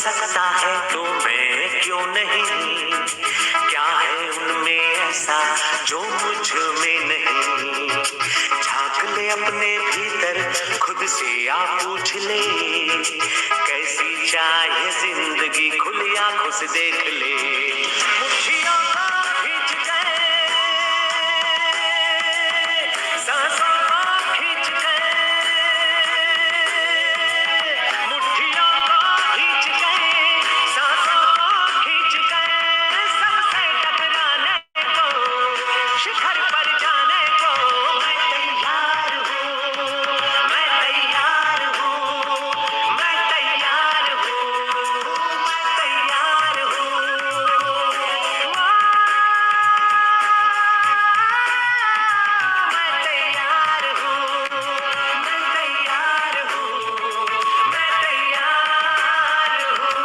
सकता है तो मैं क्यों नहीं, क्या है उनमें ऐसा जो मुझ में नहीं। झांक ले अपने भीतर खुद से आ पूछ ले, कैसी चाहे जिंदगी खुली आंखों से देख ले। मुट्ठियों को खींच गए, सांसों को खींच गए, मुट्ठियों को खींच गए, सांसों को खींच गए, सबसे टकराने को, शिखर पर जाने को मैं तैयार हूँ, मैं तैयार हूँ, मैं तैयार हूँ, मैं तैयार हूँ। मैं तैयार हूँ, मैं तैयार हूँ, मैं तैयार हूँ।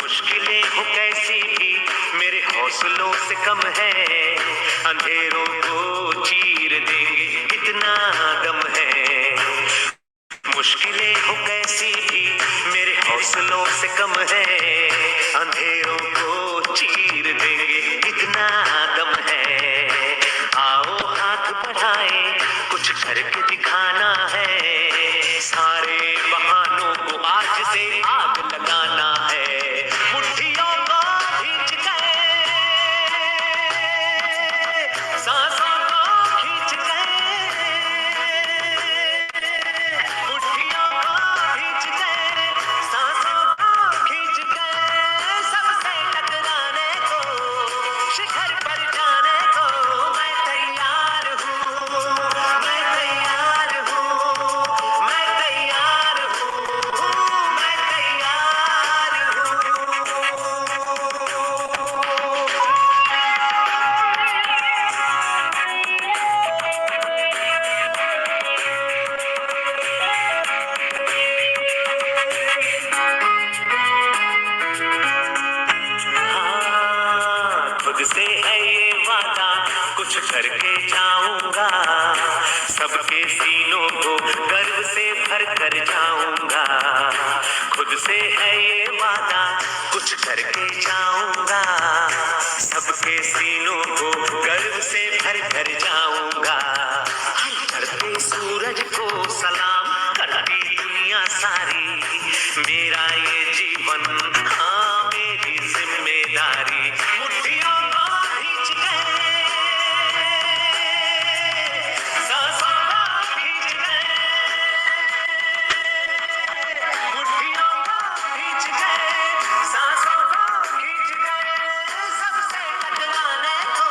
मुश्किलें हो कैसी भी मेरे हौसलों से कम है, अंधेरों को चीर देंगे इतना दम है। मुश्किलें हो कैसी भी मेरे हौसलों से कम है, अंधेरों को चीर देंगे इतना दम है। आओ हाथ बढ़ाए, कुछ करके दिखाना है, सारे बहानों को आज से आग लगाना है। मुट्ठियों को खींच गए, सांसों को खींच गए, मुट्ठियों को खींच गए, सांसों को खींच गए, सबसे टकराने को, शिखर पर जाने को मैं तैयार हूँ, मैं तैयार हूँ, मैं तैयार हूँ, मैं तैयार हाँ, खुद से है ये वादा कुछ करके जाऊंगा, सबके सीनों को गर्व से भर कर जाऊंगा। खुद से है ये वादा कुछ करके जाऊंगा, सबके सीनों को गर्व से भर कर जाऊंगा। करते सूरज को सलाम करती दुनिया सारी, मेरा ये जीवन हाँ मेरी जिम्मेदारी। मुट्ठियों को खींच गए, सांसों को खींच गए, मुट्ठियों को खींच गए, सांसों को खींच गए, सबसे टकराने को,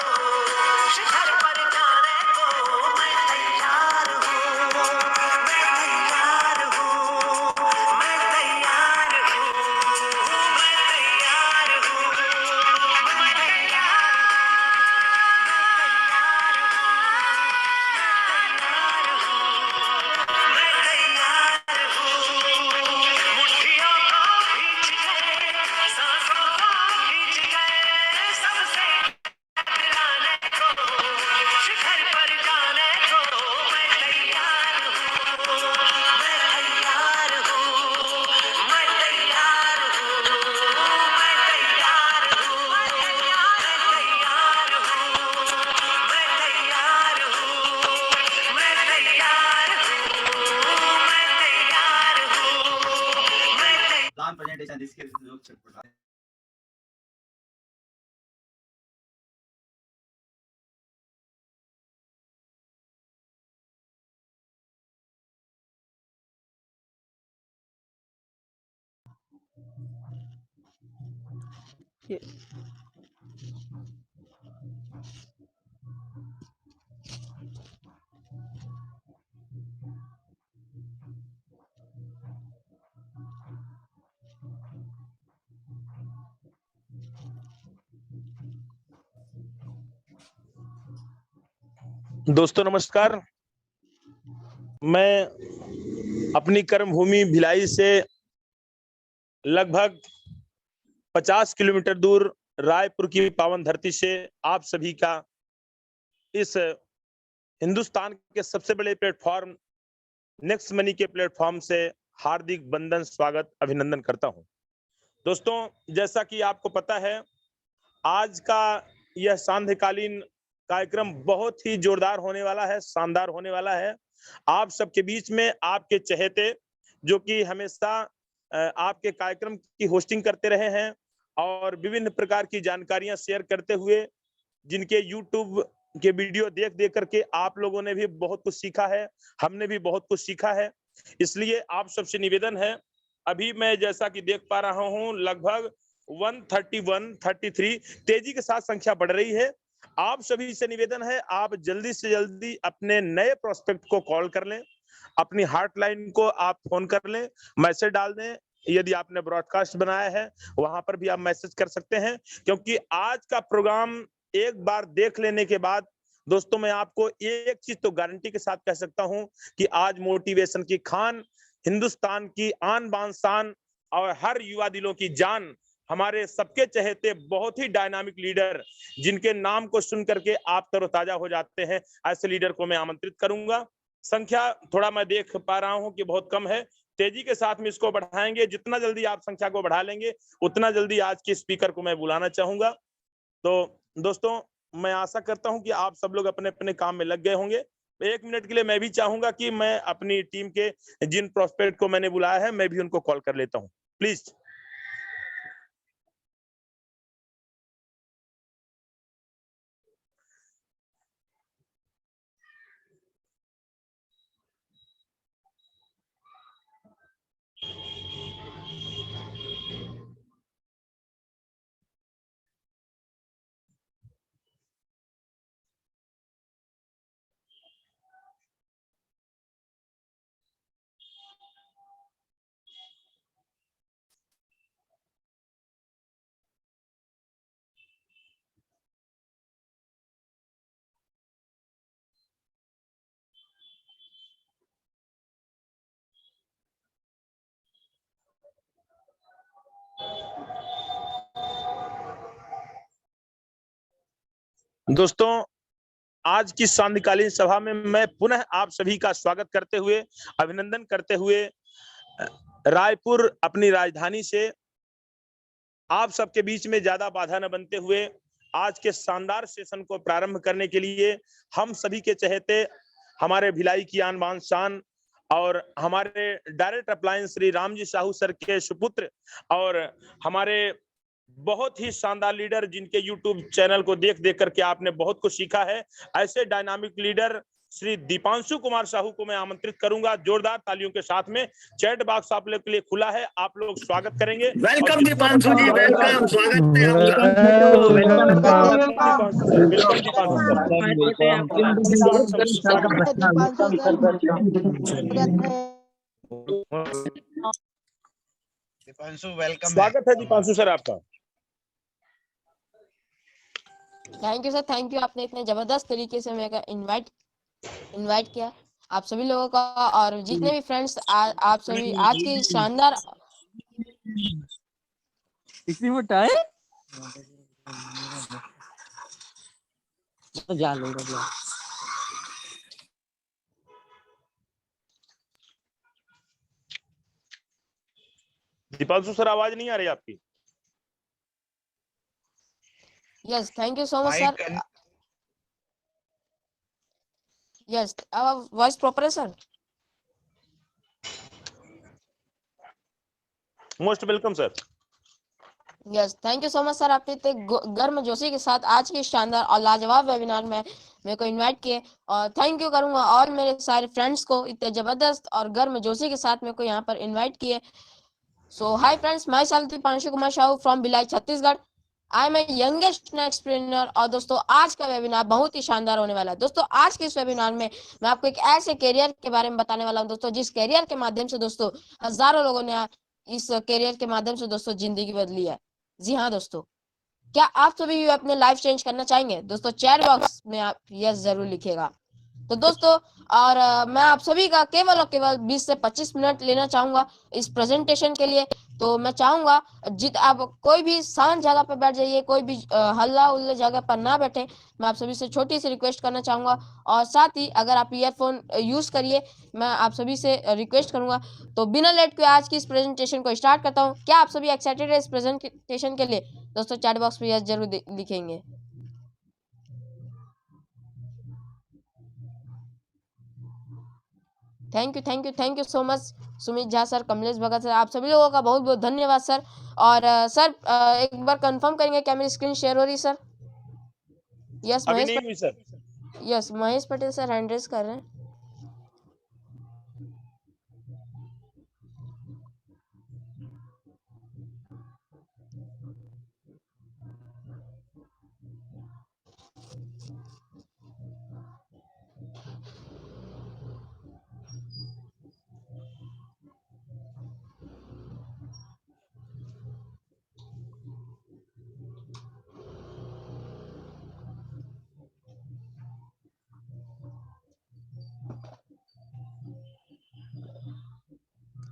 शिखर पर जाने को मैं तैयार हूँ, मैं तैयार हूँ, मैं तैयार हूँ, मैं तैयार हूँ, मैं तैयार मैं तैयार हूँ। मुट्ठियों को खींच गए, सांसों को खींच गए, सबसे टकराने को, शिखर पर जाने को मैं तैयार हूँ, मैं तैयार हूँ, मैं तैयार हूँ, मैं तैयार हूँ, मैं तैयार हूँ, मैं तैयार हूँ, मैं तैयार हूँ, मैं तैयार हूँ, मैं तैयार। Long presentation. This gives look check. दोस्तों नमस्कार। मैं अपनी कर्म भूमि भिलाई से लगभग 50 किलोमीटर दूर रायपुर की पावन धरती से आप सभी का इस हिंदुस्तान के सबसे बड़े प्लेटफॉर्म नेक्स्ट मनी के प्लेटफॉर्म से हार्दिक वंदन, स्वागत, अभिनंदन करता हूं। दोस्तों, जैसा कि आपको पता है, आज का यह सांध्यकालीन कार्यक्रम बहुत ही जोरदार होने वाला है, शानदार होने वाला है। आप सबके बीच में आपके चहेते, जो कि हमेशा आपके कार्यक्रम की होस्टिंग करते रहे हैं और विभिन्न प्रकार की जानकारियां शेयर करते हुए, जिनके यूट्यूब के वीडियो देख देख करके आप लोगों ने भी बहुत कुछ सीखा है, हमने भी बहुत कुछ सीखा है। इसलिए आप सबसे निवेदन है, अभी मैं जैसा कि देख पा रहा हूं लगभग 131, 33 तेजी के साथ संख्या बढ़ रही है। आप सभी से निवेदन है, आप जल्दी से जल्दी अपने नए प्रोस्पेक्ट को कॉल कर लें, अपनी हॉटलाइन को आप फोन कर लें, मैसेज डाल दें। यदि आपने ब्रॉडकास्ट बनाया है वहां पर भी आप मैसेज कर सकते हैं, क्योंकि आज का प्रोग्राम एक बार देख लेने के बाद दोस्तों मैं आपको एक चीज तो गारंटी के साथ कह सकता हूं कि आज मोटिवेशन की खान, हिंदुस्तान की आन बान शान और हर युवा दिलों की जान, हमारे सबके चहेते बहुत ही डायनामिक लीडर, जिनके नाम को सुन करके आप तरोताजा हो जाते हैं, ऐसे लीडर को मैं आमंत्रित करूंगा। संख्या थोड़ा मैं देख पा रहा हूं कि बहुत कम है, तेजी के साथ में इसको बढ़ाएंगे। जितना जल्दी आप संख्या को बढ़ा लेंगे उतना जल्दी आज के स्पीकर को मैं बुलाना चाहूंगा। तो दोस्तों, मैं आशा करता हूं कि आप सब लोग अपने अपने काम में लग गए होंगे। 1 मिनट के लिए मैं भी चाहूंगा कि मैं अपनी टीम के जिन प्रोस्पेक्ट को मैंने बुलाया है मैं भी उनको कॉल कर लेता हूं, प्लीज। दोस्तों, आज की सांध्यकालीन सभा में मैं पुनः आप सभी का स्वागत करते हुए, अभिनंदन करते हुए, रायपुर अपनी राजधानी से आप सबके बीच में ज्यादा बाधा न बनते हुए आज के शानदार सेशन को प्रारंभ करने के लिए हम सभी के चहेते, हमारे भिलाई की आन बान शान और हमारे डायरेक्ट अपलायन श्री रामजी साहू सर के सुपुत्र और हमारे बहुत ही शानदार लीडर, जिनके यूट्यूब चैनल को देख देख करके आपने बहुत कुछ सीखा है, ऐसे डायनामिक लीडर श्री दीपांशु कुमार साहू को मैं आमंत्रित करूंगा। जोरदार तालियों के साथ में चैट बॉक्स आप लोग के लिए खुला है, आप लोग स्वागत करेंगे। वेलकम दीपांशु जी, वेलकम, स्वागत है दीपांशु, वेलकम। स्वागत है दीपांशु सर आपका। Thank you sir, thank you. आपने इतने जबरदस्त तरीके से मेरे को इनवाइट किया, आप सभी लोगों का और जितने भी फ्रेंड्स आप सभी आज की शानदार इसी में टाइम तो जा लो दीपांशु सर, आवाज नहीं आ रही आपकी। Yes, thank you so much sir. Yes, voice proper है sir. Most welcome sir. Yes, thank you so much sir. आपने इतने गर्म जोशी के साथ आज की शानदार और लाजवाब वेबिनार में मेरे को इनवाइट किए, और थैंक यू करूंगा और मेरे सारे फ्रेंड्स को इतने जबरदस्त और गर्म जोशी के साथ मेरे को यहाँ पर इनवाइट किए। So hi friends, myself Dipanshu Kumar Sahu from Bhilai Chhattisgarh. I am a youngest entrepreneur. और दोस्तों, आज का वेबिनार बहुत ही शानदार होने वाला है। दोस्तों, आज के इस वेबिनार में मैं आपको एक ऐसे करियर के बारे में बताने वाला हूं दोस्तों, जिस करियर के माध्यम से दोस्तों हजारों लोगों ने इस करियर के माध्यम से दोस्तों जिंदगी बदली है। जी हाँ दोस्तों, क्या आप सभी अपने लाइफ चेंज करना चाहेंगे? दोस्तों चैट बॉक्स में आप यस जरूर लिखिएगा। तो दोस्तों और मैं आप सभी का केवल और केवल 20 से 25 मिनट लेना चाहूंगा इस प्रेजेंटेशन के लिए। तो मैं चाहूंगा जित आप कोई भी शांत जगह पर बैठ जाइए, कोई भी हल्ला उल्ले जगह पर ना बैठे। मैं आप सभी से छोटी सी रिक्वेस्ट करना चाहूंगा, और साथ ही अगर आप ईयरफोन यूज करिए, मैं आप सभी से रिक्वेस्ट करूंगा। तो बिना लेट के आज की इस प्रेजेंटेशन को स्टार्ट करता हूँ। क्या आप सभी एक्साइटेड है इस प्रेजेंटेशन के लिए? दोस्तों चैट बॉक्स में यस जरूर लिखेंगे। Thank you so much Sumit Jha sir, Kamlesh Bhagat sir, आप सभी लोगों का बहुत बहुत धन्यवाद सर। और सर एक बार कंफर्म करेंगे क्या मेरी स्क्रीन शेयर हो रही सर? यस अभी महेश नहीं हुई sir. Yes Mahesh Patel sir hand raise कर रहे हैं।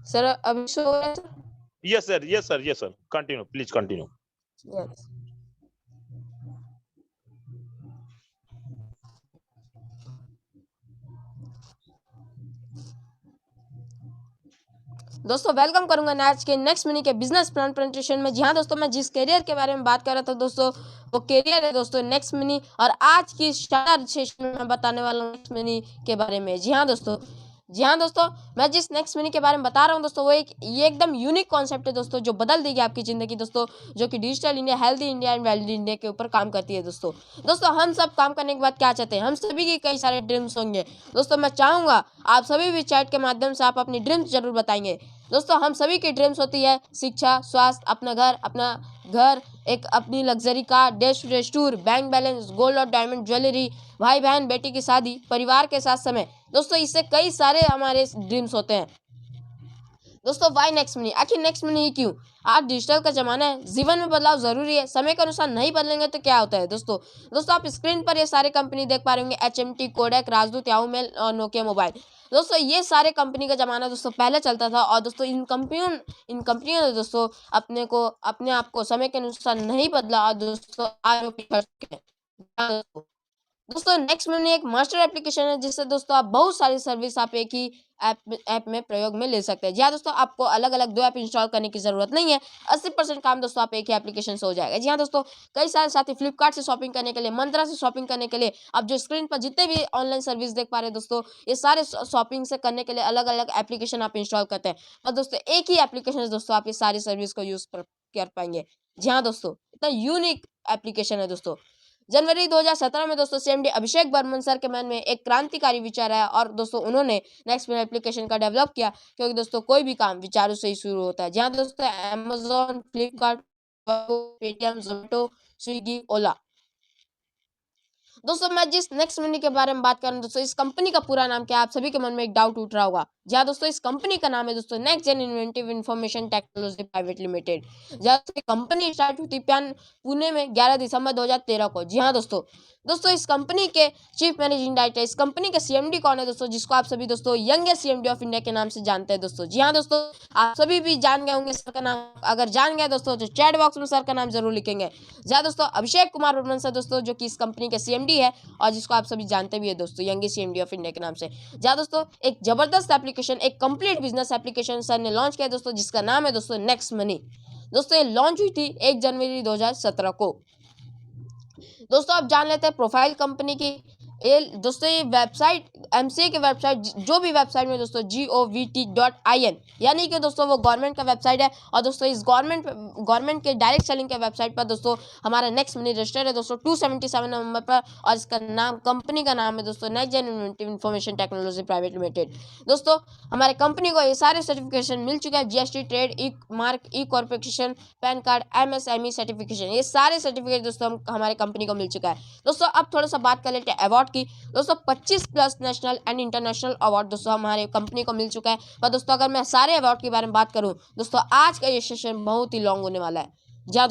सर अभी शो हो रहा है sir? Yes sir, continue please continue. Yes दोस्तों वेलकम करूंगा आज के नेक्स्ट मिनी के बिजनेस प्लान प्रेजेंटेशन में। जी हाँ दोस्तों, मैं जिस करियर के बारे में बात कर रहा था दोस्तों, वो करियर है दोस्तों नेक्स्ट मिनी। और आज की शानदार सेशन में मैं बताने वाला हूँ नेक्स्ट मिनी के बारे में। जी हाँ दोस्तों, मैं जिस नेक्स्ट मिनी के बारे में बता रहा हूँ दोस्तों, वो ये एकदम यूनिक कॉन्सेप्ट है दोस्तों, जो बदल देगी आपकी जिंदगी दोस्तों, जो कि digital India, healthy India and wealthy India के ऊपर काम करती है दोस्तों हम सब काम करने के बाद क्या चाहते हैं? हम सभी की कई सारे ड्रीम्स होंगे दोस्तों। मैं चाहूंगा आप सभी भी चैट के माध्यम से आप अपनी ड्रीम्स जरूर बताएंगे दोस्तों। हम सभी की ड्रीम्स होती है शिक्षा, स्वास्थ्य, अपना घर, एक अपनी luxury car, day tour, bank balance, gold और डायमंड ज्वेलरी, भाई बहन बेटी की शादी, परिवार के साथ समय दोस्तों। इससे कई सारे हमारे ड्रीम्स होते हैं दोस्तों। Why next mini? आखिर नेक्स्ट मिनी ही क्यों? आज डिजिटल का जमाना है, जीवन में बदलाव जरूरी है, समय के अनुसार नहीं बदलेंगे तो क्या होता है दोस्तों आप स्क्रीन पर ये सारे कंपनी देख पा रहे होंगे, HMT, कोडैक, राजदूत, याहू मेल और नोकिया मोबाइल दोस्तों। ये सारे कंपनी का जमाना दोस्तों पहले चलता था, और दोस्तों इन कंपनियों ने दोस्तों अपने आप को समय के अनुसार नहीं बदला, और दोस्तों आज दोस्तों नेक्स्ट मिनी एक मास्टर एप्लीकेशन है, जिससे दोस्तों आप बहुत सारी सर्विस आप एक ही ऐप में प्रयोग में ले सकते हैं। जी हाँ दोस्तों, आपको अलग अलग 2 ऐप इंस्टॉल करने की जरूरत नहीं है। 80% काम दोस्तों आप एक ही एप्लीकेशन से हो जाएगा। जी हाँ दोस्तों, कई सारे साथी फ्लिपकार्ट से शॉपिंग करने के लिए, मंत्रा से शॉपिंग करने के लिए, आप जो स्क्रीन पर जितने भी ऑनलाइन सर्विस देख पा रहे हैं दोस्तों, ये सारे शॉपिंग से करने के लिए अलग अलग एप्लीकेशन आप इंस्टॉल करते हैं, और दोस्तों एक ही एप्लीकेशन से दोस्तों आप ये सारी सर्विस को यूज कर पाएंगे। जी हाँ दोस्तों, इतना यूनिक एप्लीकेशन है दोस्तों। जनवरी 2017 में दोस्तों CMD अभिषेक बर्मन सर के मन में एक क्रांतिकारी विचार आया, और दोस्तों उन्होंने नेक्स्ट मिनी एप्लीकेशन का डेवलप किया, क्योंकि दोस्तों कोई भी काम विचारों से ही शुरू होता है। जहाँ दोस्तों Amazon, Flipkart, Paytm, Zomato, Swiggy, Ola दोस्तों मैं जिस नेक्स्ट मिनी के बारे में बात कर रहा हूँ दोस्तों, इस कंपनी का पूरा नाम क्या है? आप सभी के मन में एक डाउट उठ रहा होगा। जहाँ दोस्तों इस कंपनी का नाम है दोस्तों next gen inventive information technology private limited. जहाँ कंपनी स्टार्ट हुई थी पुणे में 11 दिसंबर 2013 को। जी हाँ दोस्तों इस कंपनी के चीफ मैनेजिंग डायरेक्टर, इस कंपनी के CMD कौन है दोस्तों, जिसको आप सभी दोस्तों यंगेस्ट CMD ऑफ इंडिया के नाम से जानते हैं दोस्तों। जी हाँ दोस्तों, आप सभी भी जान गए होंगे सर का नाम। अगर जान गए दोस्तों तो चैट बॉक्स में सर का नाम जरूर लिखेंगे। जहाँ दोस्तों अभिषेक कुमार वर्मन सर दोस्तों, जो कि इस कंपनी के CMD है, और जिसको आप सभी जानते भी है दोस्तों यंगेस्ट CMD ऑफ इंडिया के नाम से। जहाँ दोस्तों एक जबरदस्त एप्लीकेशन, एक कंप्लीट बिजनेस एप्लीकेशन सर ने लॉन्च किया दोस्तों, जिसका नाम है दोस्तों नेक्स्ट मनी। दोस्तों ये लॉन्च हुई थी 1 जनवरी 2017 को। दोस्तों आप जान लेते हैं प्रोफाइल कंपनी की। दोस्तों ये वेबसाइट MCA की वेबसाइट, जो भी वेबसाइट में दोस्तों govt.in, यानी कि दोस्तों वो गवर्नमेंट का वेबसाइट है। और दोस्तों इस गवर्नमेंट के डायरेक्ट सेलिंग के वेबसाइट पर दोस्तों हमारा नेक्स्ट मनी रजिस्टर्ड है दोस्तों 277 नंबर पर, और इसका नाम, कंपनी का नाम है दोस्तों next gen inventive information technology private limited. दोस्तों हमारे कंपनी को ये सारे सर्टिफिकेशन मिल चुके हैं, GST, trade, E mark, E corporation, PAN card, MSME certification, ये सारे सर्टिफिकेट दोस्तों हमारे कंपनी को मिल चुका है। दोस्तों अब थोड़ा सा बात कर लेते हैं अवार्ड की। दोस्तों 25+ नेशनल एंड इंटरनेशनल अवार्ड दोस्तों हमारे कंपनी को मिल चुका है। पर दोस्तों अगर मैं सारे अवार्ड के बारे में बात करूं दोस्तों, आज का ये सेशन बहुत ही लॉन्ग होने वाला है। जी हाँ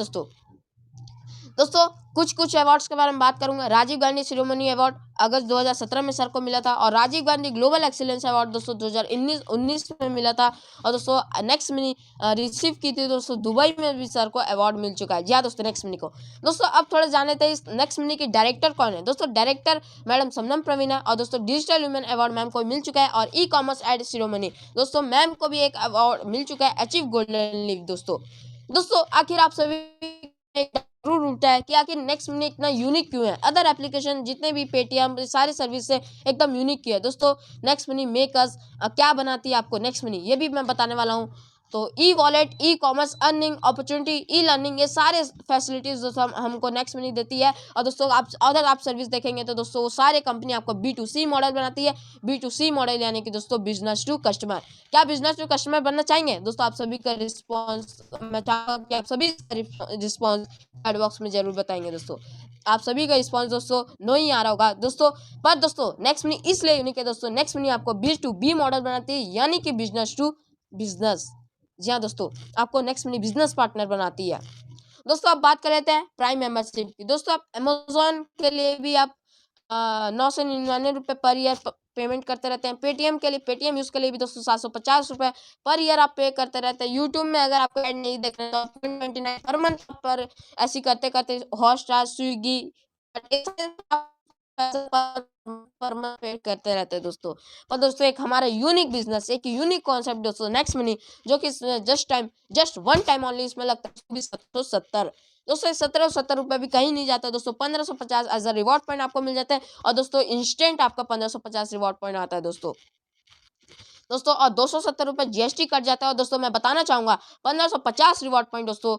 दोस्तों कुछ अवार्ड्स के बारे में बात करूंगा। राजीव गांधी शिरोमणि अवार्ड अगस्त 2017 में सर को मिला था, और Rajiv Gandhi global excellence award दोस्तों 2019 में मिला था। और दोस्तों नेक्स्ट मिनी रिसीव की थी दोस्तों दुबई में भी सर को अवार्ड मिल चुका है। जी हाँ दोस्तों, नेक्स्ट मिनी को। दोस्तों अब थोड़ा जान लेते हैं इस नेक्स्ट मिनी की डायरेक्टर कौन है। दोस्तों डायरेक्टर मैडम समनम प्रवीण है, और दोस्तों डिजिटल वुमेन अवार्ड मैम को मिल चुका है, और ई कॉमर्स एड शिरोमणि दोस्तों मैम को भी एक अवार्ड मिल चुका है, अचीव गोल्डन लीग। दोस्तों आखिर आप सभी जरूर उठता है कि आखिर नेक्स्ट मिनी इतना यूनिक क्यों है, अदर एप्लीकेशन जितने भी पेटीएम सारे सर्विस से एकदम यूनिक क्यों है। दोस्तों नेक्स्ट मिनी मेकर्स क्या बनाती है आपको नेक्स्ट मिनी, ये भी मैं बताने वाला हूँ। तो e wallet, e commerce, earning opportunity, e learning, ये सारे फैसिलिटीज दोस्तों हमको नेक्स्ट मिनी देती है। और दोस्तों आप सर्विस देखेंगे तो दोस्तों वो सारे कंपनी आपको B2C मॉडल बनाती है। B2C मॉडल यानी कि दोस्तों बिजनेस टू कस्टमर। क्या बिजनेस टू कस्टमर बनना चाहेंगे दोस्तों? आप सभी का रिस्पॉन्स मैं चाहूँगा कि आप सभी रिस्पॉन्स चैट बॉक्स में जरूर बताएंगे दोस्तों। आप सभी का रिस्पॉन्स दोस्तों नो ही आ रहा होगा दोस्तों। पर दोस्तों नेक्स्ट मिनी इसलिए यूनिक है दोस्तों, नेक्स्ट मिनी आपको B2B मॉडल बनाती है, यानी कि बिजनेस टू बिजनेस। जी हाँ दोस्तों, आपको नेक्स्ट मिनी बिजनेस पार्टनर बनाती है। दोस्तों अब बात कर लेते हैं प्राइम मेंबरशिप की। दोस्तों आप अमेजोन के लिए भी आप 999 रुपये पर ईयर पेमेंट करते रहते हैं। पेटीएम के लिए, पेटीएम यूज के लिए भी दोस्तों 750 रुपये पर ईयर आप पे करते रहते हैं। यूट्यूब में अगर आपको ऐड नहीं देखना तो 29 पर मंथ पर ऐसी करते करते हॉटस्टार, स्विगी पर मंथ पे करते रहते हैं दोस्तों। और दोस्तों एक हमारा यूनिक बिजनेस, एक यूनिक कॉन्सेप्ट दोस्तों नेक्स्ट मनी, जो कि जस्ट वन टाइम ओनली इसमें लगता है 1770 दोस्तों। 1770 रुपये भी कहीं नहीं जाता दोस्तों। 1550 एज अ रिवॉर्ड पॉइंट आपको मिल जाता है, और दोस्तों इंस्टेंट आपका 1550 रिवॉर्ड पॉइंट आता है दोस्तों। और 270 रुपये GST कट जाता है। और दोस्तों मैं बताना चाहूंगा 1550 रिवॉर्ड पॉइंट दोस्तों,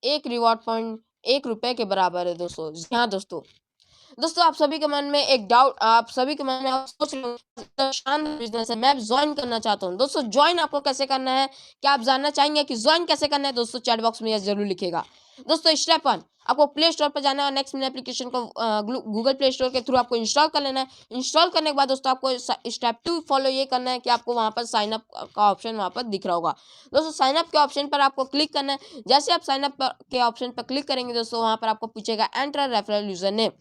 एक रिवॉर्ड पॉइंट 1 रुपए के बराबर है दोस्तों। हाँ दोस्तों आप सभी के मन में एक डाउट, आप सभी के मन में आप सोच रहे हो शानदार बिजनेस है, मैं ज्वाइन करना चाहता हूँ। दोस्तों ज्वाइन आपको कैसे करना है, क्या आप जानना चाहेंगे कि ज्वाइन कैसे करना है? दोस्तों चैट बॉक्स में यह जरूर लिखेगा। दोस्तों स्टेप 1, आपको प्ले स्टोर पर जाना है, और नेक्स्ट मिनी एप्लीकेशन को गूगल प्ले स्टोर के थ्रू आपको इंस्टॉल कर लेना है। इंस्टॉल करने के बाद दोस्तों आपको स्टेप 2 फॉलो ये करना है कि आपको वहां पर साइन अप का ऑप्शन वहां पर दिख रहा होगा। दोस्तों साइन अप के ऑप्शन पर आपको क्लिक करना है। जैसे आप साइन अप के ऑप्शन पर क्लिक करेंगे दोस्तों, वहां पर आपको पूछेगा एंटर रेफरल यूजर नेम।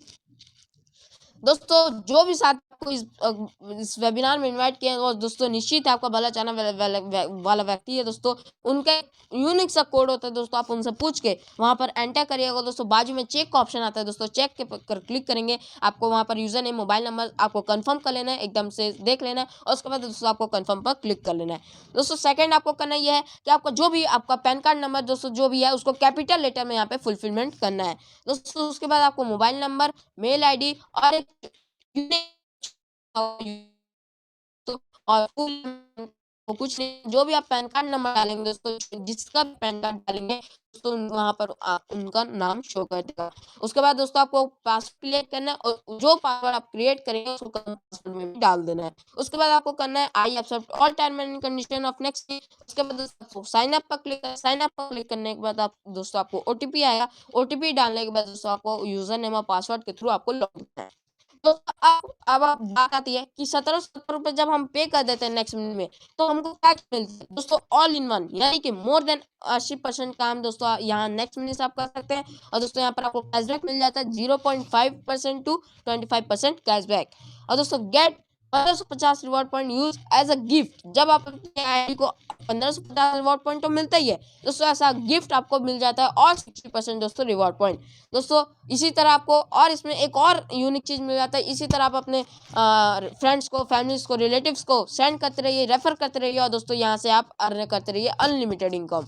दोस्तों जो भी साथ को इस वेबिनार में इनवाइट किया है वो दोस्तों निश्चित है आपका भला चाहना वाला व्यक्ति है दोस्तों। उनका यूनिक सा कोड होता है दोस्तों, आप उनसे पूछ के वहां पर एंटर करिएगा दोस्तों। बाजू में चेक का ऑप्शन आता है दोस्तों, चेक के पर क्लिक करेंगे, आपको वहां पर यूजर नेम, मोबाइल नंबर आपको कंफर्म कर लेना है, एकदम से देख लेना है, और उसके बाद दोस्तों आपको कंफर्म पर क्लिक कर लेना है। दोस्तों सेकंड आपको करना यह है कि आपका जो भी आपका पैन कार्ड नंबर दोस्तों जो भी है उसको कैपिटल लेटर में यहाँ पे फुलफिलमेंट करना है दोस्तों। उसके बाद आपको मोबाइल नंबर, मेल ID और एक और वो कुछ नहीं, जो भी आप पैन कार्ड नंबर डालेंगे दोस्तों, जिसका भी पैन कार्ड डालेंगे दोस्तों वहां पर उनका नाम शो कर देगा। उसके बाद दोस्तों आपको पासवर्ड क्रिएट करना है, और जो पासवर्ड आप क्रिएट करेंगे उसको पासवर्ड में भी डाल देना है। उसके बाद आपको करना है I accept all term and condition of next. उसके बाद दोस्तों साइन अप पर क्लिक करना। साइन अप पर क्लिक करने के बाद आप दोस्तों आपको OTP आएगा। OTP डालने के बाद दोस्तों आपको यूजर नेम और पासवर्ड के थ्रू आपको लॉग इन करना है। तो अब बात आती है कि 1770 रुपये जब हम पे कर देते हैं नेक्स्ट मिनट में, तो हमको क्या मिलता है दोस्तों? ऑल इन वन, यानी कि मोर देन 80% काम दोस्तों यहाँ नेक्स्ट मिनट से आप कर सकते हैं। और दोस्तों यहाँ पर आपको कैशबैक मिल जाता है 0.5% टू 25% कैशबैक। और दोस्तों get 1550 reward point use as a gift. जब आप अपने ID को 1550 रिवॉर्ड पॉइंट तो मिलता ही है दोस्तों, ऐसा गिफ्ट आपको मिल जाता है और 60% दोस्तों रिवॉर्ड पॉइंट दोस्तों। इसी तरह आपको और इसमें एक और यूनिक चीज मिल जाता है। इसी तरह आप अपने फ्रेंड्स को, फैमिलीज को, रिलेटिव्स को सेंड करते रहिए, रेफर करते रहिए, और दोस्तों यहाँ से आप अर्न करते रहिए अनलिमिटेड इनकम।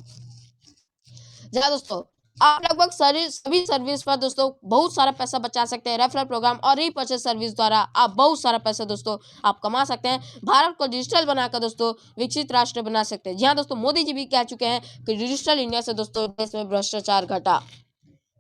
जहाँ दोस्तों आप लगभग सभी सर्विस पर दोस्तों बहुत सारा पैसा बचा सकते हैं। रेफरल प्रोग्राम और रीपर्चेस सर्विस द्वारा आप बहुत सारा पैसा दोस्तों आप कमा सकते हैं। भारत को डिजिटल बनाकर दोस्तों विकसित राष्ट्र बना सकते हैं। जी हाँ दोस्तों, मोदी जी भी कह चुके हैं कि डिजिटल इंडिया से दोस्तों देश में भ्रष्टाचार घटा।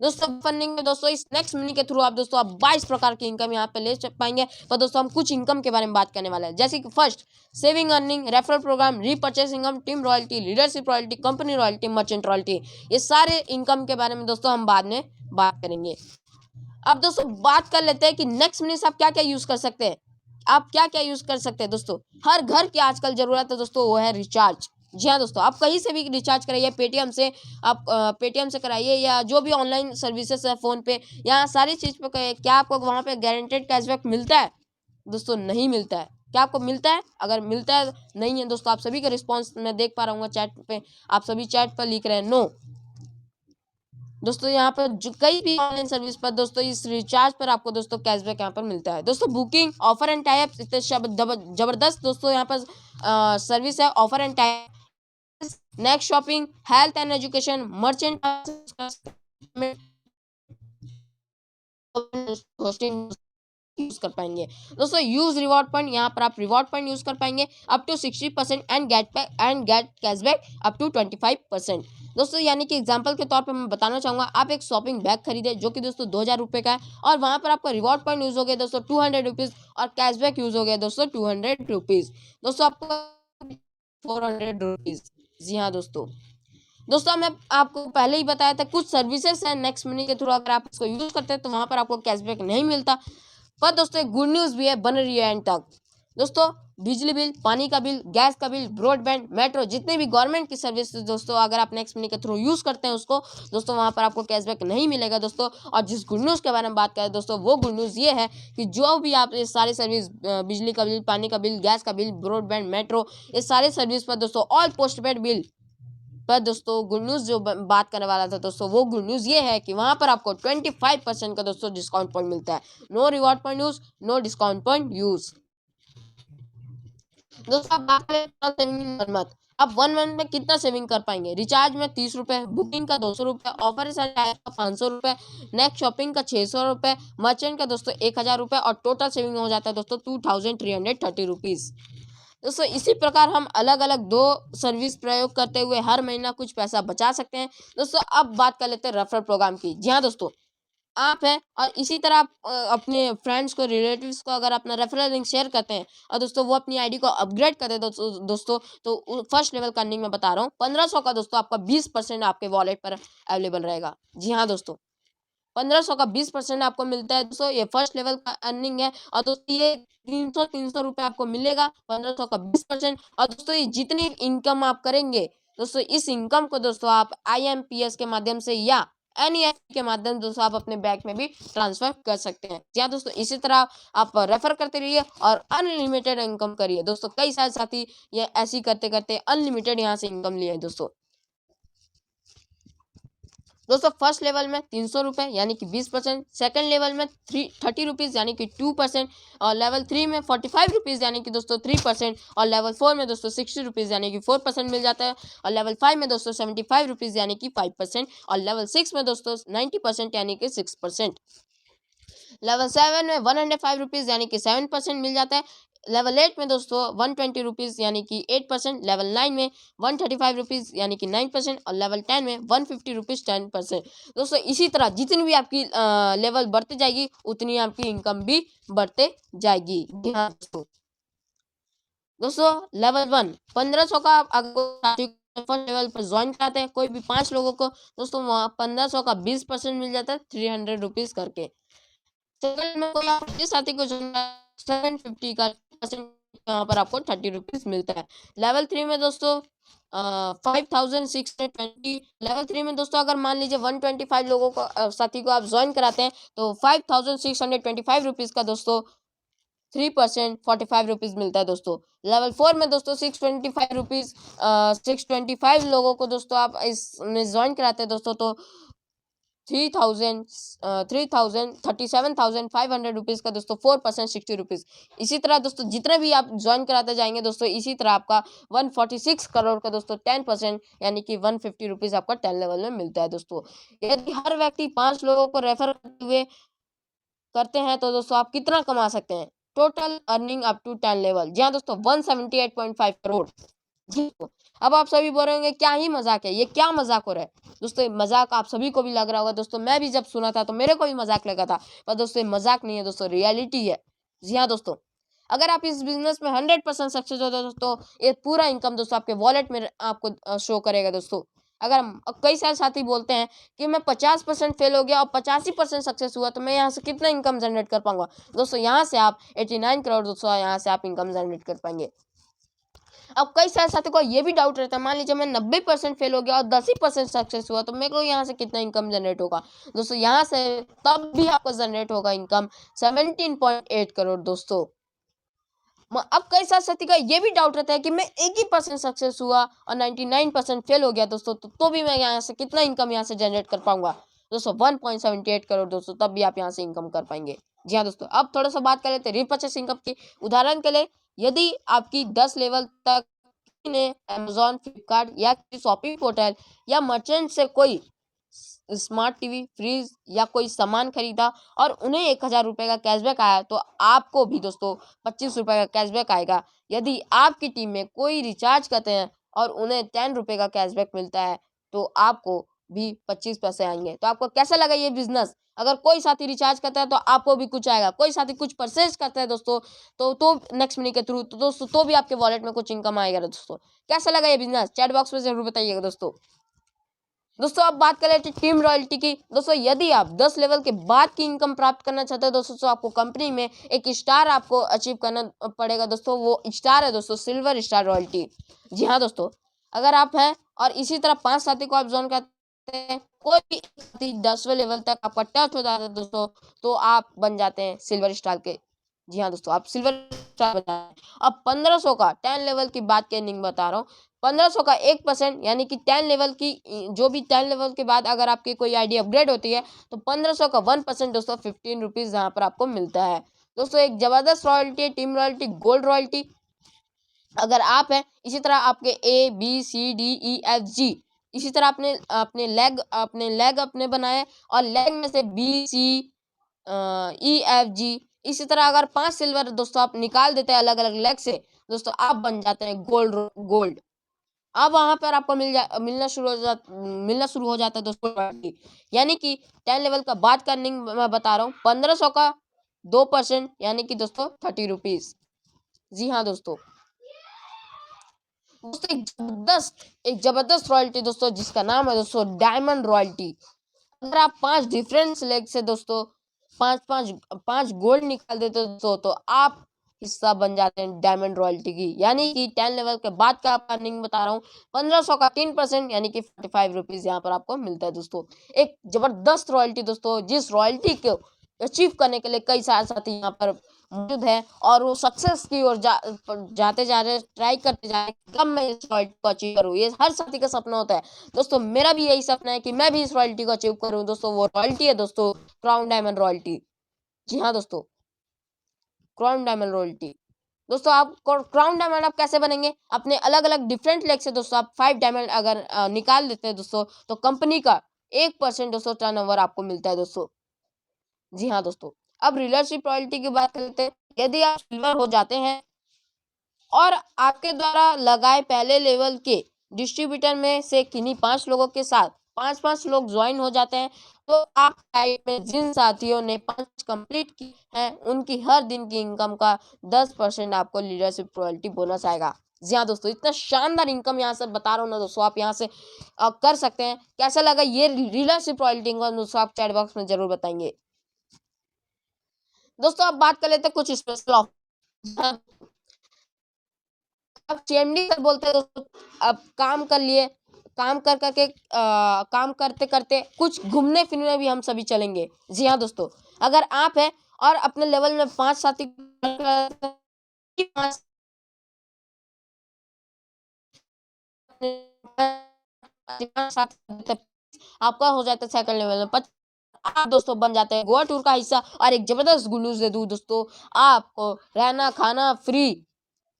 दोस्तों फंडिंग में दोस्तों इस नेक्स्ट मनी के थ्रू आप 22 प्रकार की इनकम यहाँ पे ले पाएंगे। पर दोस्तों हम कुछ इनकम के बारे में बात करने वाले हैं, जैसे कि first saving earning, referral programme, repurchase income, team royalty, leadership royalty, company royalty, merchant royalty. ये सारे इनकम के बारे में दोस्तों हम बाद में बात करेंगे। अब दोस्तों बात कर लेते हैं कि नेक्स्ट मनी से आप क्या क्या यूज कर सकते हैं। आप क्या क्या यूज कर सकते हैं दोस्तों? हर घर की आजकल जरूरत है दोस्तों, वो है रिचार्ज। जी हाँ दोस्तों, आप कहीं से भी रिचार्ज कराइए, पेटीएम से आप पेटीएम से कराइए या जो भी ऑनलाइन सर्विसेज है फ़ोन पे, यहाँ सारी चीज़ पे क्या आपको वहाँ पे गारंटेड कैशबैक मिलता है? दोस्तों नहीं मिलता है। क्या आपको मिलता है? अगर मिलता है नहीं है दोस्तों, आप सभी का रिस्पॉन्स मैं देख पा रहा हूँ चैट पे, आप सभी चैट पर लिख रहे हैं नो। दोस्तों यहाँ पर जो कई भी ऑनलाइन सर्विस पर दोस्तों इस रिचार्ज पर आपको दोस्तों कैशबैक यहाँ पर मिलता है। दोस्तों booking, offer and tie up इतने जबरदस्त दोस्तों यहाँ पर सर्विस है, offer and tie up, next shopping, health and education, merchant hosting use कर पाएंगे। दोस्तों यूज रिवॉर्ड पॉइंट, यहाँ पर आप रिवॉर्ड पॉइंट यूज कर पाएंगे up to 60% and get cashback up to 25%। दोस्तों यानी कि एग्जांपल के तौर पे मैं बताना चाहूंगा, आप एक शॉपिंग बैग खरीदे जो कि दोस्तों 2000 रुपए का है और वहां पर आपका रिवॉर्ड पॉइंट यूज हो गया दोस्तों 200 रुपीज और कैशबैक यूज हो गया दोस्तों 200 रुपीज। दोस्तों आपको 400 रुपीज। जी हाँ दोस्तों, मैं आपको पहले ही बताया था कुछ सर्विसेज है नेक्स्ट मनी के थ्रू अगर आप इसको यूज करते हैं तो वहां पर आपको कैशबैक नहीं मिलता। पर दोस्तों एक गुड न्यूज भी है, बन रही है एंड तक। दोस्तों बिजली बिल, पानी का बिल, गैस का बिल, ब्रॉडबैंड, मेट्रो, जितने भी गवर्नमेंट की सर्विस दोस्तों अगर आप नेक्स्ट मनी के थ्रू यूज करते हैं उसको दोस्तों वहां पर आपको कैशबैक नहीं मिलेगा दोस्तों। और जिस गुड न्यूज के बारे में बात करें दोस्तों, वो गुड न्यूज ये है कि जो भी आप ये सारे सर्विस बिजली का बिल, पानी का बिल, गैस का बिल, ब्रॉडबैंड, मेट्रो, ये सारे सर्विस पर दोस्तों ऑल पोस्टपेड बिल पर दोस्तों गुड न्यूज जो बात करने वाला था दोस्तों, वो गुड न्यूज ये है कि वहां पर आपको 25% का दोस्तों डिस्काउंट पॉइंट मिलता है। No reward point use, no discount point use. दोस्तों आप बात करें सेविंग पर मत, आप 1 मंथ में कितना सेविंग कर पाएंगे? रिचार्ज में 30 रुपए, बुकिंग का 200 रुपए, ऑफर का 500 रुपए, नेक्स्ट शॉपिंग का 600 रुपए, मर्चेंट का दोस्तों 1000 रुपए और टोटल सेविंग हो जाता है दोस्तों 2330 रुपीज। दोस्तों इसी प्रकार हम अलग अलग दो सर्विस प्रयोग करते हुए हर महीना कुछ पैसा बचा सकते हैं। दोस्तों अब बात कर लेते हैं रेफरल प्रोग्राम की। जी हाँ दोस्तों, आप हैं और इसी तरह आप अपने फ्रेंड्स को, रिलेटिव्स को अगर अपना रेफरल लिंक शेयर करते हैं और दोस्तों वो अपनी आईडी को अपग्रेड कर दे दोस्तों तो फर्स्ट लेवल का अर्निंग मैं बता रहा हूँ 1500 का दोस्तों आपका 20% आपके वॉलेट पर अवेलेबल रहेगा। जी हाँ दोस्तों, 1500 का 20% आपको मिलता है दोस्तों, ये फर्स्ट लेवल का अर्निंग है। और दोस्तों ये 300 रुपए आपको मिलेगा, 1500 का 20%। और दोस्तों ये जितनी इनकम आप करेंगे दोस्तों, इस इनकम को दोस्तों आप IMPS के माध्यम से या NEFT के माध्यम दोस्तों आप अपने बैंक में भी ट्रांसफर कर सकते हैं। या दोस्तों इसी तरह आप रेफर करते रहिए और अनलिमिटेड इनकम करिए दोस्तों। कई सारे साथी ये ऐसी करते करते अनलिमिटेड यहाँ से इनकम लिए दोस्तों। फर्स्ट लेवल में 300 रुपए यानी कि 20%, सेकंड लेवल में 30 रुपीज यानी कि 2%, और लेवल 3 में 45 रुपीज यानी कि दोस्तों 3%, और लेवल 4 में दोस्तों 60 रुपीज यानी कि 4% मिल जाता है, और लेवल 5 में दोस्तों 75 रुपीज यानी कि 5%, और लेवल 6 में दोस्तों 90% यानी कि 6%। लेवल 7 में 105 रुपीज यानी कि 7% मिल जाता है। लेवल 8 में दोस्तों 120 रुपीज यानी कि 8%, लेवल 9 में 135 रुपीज यानी कि 9%, और लेवल 10 में 150 रुपीज 10%। दोस्तों इसी तरह जितनी भी आपकी लेवल बढ़ती जाएगी उतनी आपकी इनकम भी बढ़ते जाएगी। हाँ दोस्तों लेवल 1 1500 का अगर फर्स्ट लेवल पर ज्वाइन कराते हैं कोई भी 5 लोगों को दोस्तों, वहाँ 1500 का 20% मिल जाता है 300 रुपीज करके। सेकंड में कोई आप जिस साथी को 750 का यहाँ पर आपको 30 रुपीज मिलता है। लेवल 3 में दोस्तों 5620। लेवल 3 में दोस्तों अगर मान लीजिए 125 लोगों को साथी को आप ज्वाइन कराते हैं तो 5625 रुपीज का दोस्तों 3% 45 रुपीज मिलता है दोस्तों। लेवल 4 में दोस्तों 625 रुपीज 625 लोगों को दोस्तों आप इसमें ज्वाइन कराते हैं दोस्तों तो 37,500 रुपीज का दोस्तों 4% 60 रुपीज। इसी तरह दोस्तों जितने भी आप ज्वाइन कराते जाएंगे दोस्तों, इसी तरह आपका 146 करोड़ का दोस्तों 10% यानी कि 150 रुपीज आपका 10 लेवल में मिलता है दोस्तों। यदि हर व्यक्ति 5 लोगों को रेफर करते हुए करते हैं तो दोस्तों आप कितना कमा सकते हैं? Total earning up to 10 level. जी हाँ दोस्तों 178.5 करोड़। जी तो अब आप सभी बोल रहे होंगे क्या ही मजाक है, ये क्या मजाक हो रहा है? दोस्तों ये मजाक आप सभी को भी लग रहा होगा दोस्तों, मैं भी जब सुना था तो मेरे को भी मजाक लगा था, पर दोस्तों ये मजाक नहीं है दोस्तों, रियलिटी है। जी हाँ दोस्तों, अगर आप इस बिजनेस में 100% सक्सेस होते हो दोस्तों, ये पूरा इनकम दोस्तों आपके वॉलेट में आपको शो करेगा दोस्तों। अगर कई सारे साथी बोलते हैं कि मैं 50% फेल हो गया और 85% सक्सेस हुआ तो मैं यहाँ से कितना इनकम जनरेट कर पाऊंगा? दोस्तों यहाँ से आप 89 करोड़ दोस्तों यहाँ से आप इनकम जनरेट कर पाएंगे। अब कई सारे साथियों को ये भी डाउट रहता है, मान लीजिए मैं 90% फेल हो गया और 10% सक्सेस हुआ, तो मेरे को यहाँ से कितना इनकम जनरेट होगा? दोस्तों यहाँ से तब भी आपको जनरेट होगा इनकम 17.8 करोड़ दोस्तों। अब कई सारे साथी का ये भी डाउट रहता है कि मैं 1% सक्सेस हुआ और 99% फेल हो गया दोस्तों, तो भी मैं यहाँ से कितना इनकम यहाँ से जनरेट कर पाऊंगा? दोस्तों 1.78 करोड़ दोस्तों, तब भी आप यहाँ से इनकम कर पाएंगे। जी हाँ दोस्तों, अब थोड़ा सा बात कर लेते हैं रीपर्चेस इनकम की। उदाहरण के लिए यदि आपकी 10 लेवल तक ने अमेजॉन, फ्लिपकार्ट या किसी शॉपिंग पोर्टल या मर्चेंट से कोई स्मार्ट टीवी, फ्रिज या कोई सामान खरीदा और उन्हें 1000 रुपए का कैशबैक आया, तो आपको भी दोस्तों 25 रुपए का कैशबैक आएगा। यदि आपकी टीम में कोई रिचार्ज करते हैं और उन्हें 10 रुपए का कैशबैक मिलता है, तो आपको भी 25 पैसे आएंगे। तो आपको कैसा लगा ये बिजनेस? अगर कोई साथी रिचार्ज करता है तो आपको भी कुछ आएगा, कोई साथी कुछ परचेज करता है दोस्तों तो नेक्स्ट मनी के थ्रू तो दोस्तों तो भी आपके वॉलेट में कुछ इनकम आएगा दोस्तों। कैसा लगा ये बिजनेस? चैट बॉक्स में जरूर बताइएगा दोस्तों। दोस्तों अब बात करें टीम रॉयल्टी की। दोस्तों यदि आप 10 लेवल के बाद की इनकम प्राप्त करना चाहते हैं दोस्तों, तो आपको कंपनी में एक स्टार आपको अचीव करना पड़ेगा दोस्तों। वो स्टार है दोस्तों सिल्वर स्टार रॉयल्टी। जी हाँ दोस्तों, अगर आप हैं और इसी तरह 5 साथी को आप ज्वाइन करते हैं, कोई भी साथी 10वें लेवल तक आपका टच हो जाता है दोस्तों, तो आप बन जाते हैं सिल्वर स्टार के। जी हाँ दोस्तों, आप सिल्वर स्टार बन जाते हैं। अब 1500 का 10 लेवल की बात की एंडिंग बता रहा हूँ। 1500 का 1% यानी कि 10 लेवल की जो भी 10 लेवल के बाद अगर आपकी कोई आईडी अपग्रेड होती है, तो 1500 का 1% दोस्तों 15 रुपीज यहाँ पर आपको मिलता है दोस्तों। एक जबरदस्त रॉयल्टी है, टीम रॉयल्टी, गोल्ड रॉयल्टी। अगर आप हैं इसी तरह आपके ABCDEFG, इसी तरह अपने लेग अपने बनाए और लेग में से BCEFG, इसी तरह अगर 5 सिल्वर दोस्तों आप निकाल देते हैं अलग अलग लेग से दोस्तों, आप बन जाते हैं गोल्ड। अब वहां पर आपको मिलना शुरू हो जाता है दोस्तों रॉयल्टी। यानी कि 10 लेवल का बात करने मैं बता रहा हूँ 1500 का 2% यानी कि दोस्तों 30 रुपीज। जी हाँ दोस्तों, एक जबरदस्त रॉयल्टी दोस्तों जिसका नाम है दोस्तों डायमंड रॉयल्टी। अगर आप 5 डिफरेंट लेग से दोस्तों पांच गोल्ड निकाल देते दोस्तों, तो आप हिस्सा बन जाते हैं डायमंड रॉयल्टी की। यानी कि 10 लेवल के बाद का अर्निंग बता रहा हूँ 1500 का 3% यानी कि 45 रुपीज यहाँ पर आपको मिलता है दोस्तों। एक जबरदस्त रॉयल्टी दोस्तों, जिस रॉयल्टी को अचीव करने के लिए कई सारे साथी यहाँ पर मौजूद है और वो सक्सेस की ओर जाते जा रहे, ट्राई करते जा रहे, कब मैं इस रॉयल्टी को अचीव करूँ। ये हर साथी का सपना होता है दोस्तों। मेरा भी यही सपना है कि मैं भी इस रॉयल्टी को अचीव करूँ दोस्तों। वो रॉयल्टी है दोस्तों क्राउन डायमंड रॉयल्टी। जी हाँ दोस्तों, क्राउन डायमंड रॉयल्टी। दोस्तों आप क्राउन डायमंड आप कैसे बनेंगे? अपने अलग अलग डिफरेंट लेग से दोस्तों आप 5 डायमंड अगर निकाल देते हैं दोस्तों, तो कंपनी का 1% दोस्तों टर्नओवर आपको मिलता है दोस्तों। जी हाँ दोस्तों, अब रीडरशिप रॉयल्टी की बात करते हैं। यदि आप सिल्वर हो जाते हैं और आपके द्वारा लगाए पहले लेवल के डिस्ट्रीब्यूटर में से किन्हीं 5 लोगों के साथ 5-5 लोग ज्वाइन हो जाते हैं, तो आप टाइम में जिन साथियों ने 5 कंप्लीट की हैं उनकी हर दिन की इनकम का 10% आपको लीडरशिप रॉयल्टी बोनस आएगा। जी हाँ दोस्तों, इतना शानदार इनकम यहाँ से बता रहा हूँ ना दोस्तों, आप यहाँ से कर सकते हैं। कैसा लगा ये लीडरशिप रॉयल्टी इनकम दोस्तों, आप चैट बॉक्स में जरूर बताएंगे दोस्तों। अब बात कर लेते हैं कुछ स्पेशल ऑफर। अब CMD सर बोलते हैं दोस्तों, अब काम कर लिए, काम कर करके काम करते करते कुछ घूमने फिरने भी हम सभी चलेंगे। जी हाँ दोस्तों, अगर आप हैं और अपने लेवल में 5 साथी आपका हो जाता है सेकंड लेवल में आप दोस्तों बन जाते हैं गोवा टूर का हिस्सा। और एक जबरदस्त गुड न्यूज दे दूं दोस्तों, आपको रहना खाना फ्री,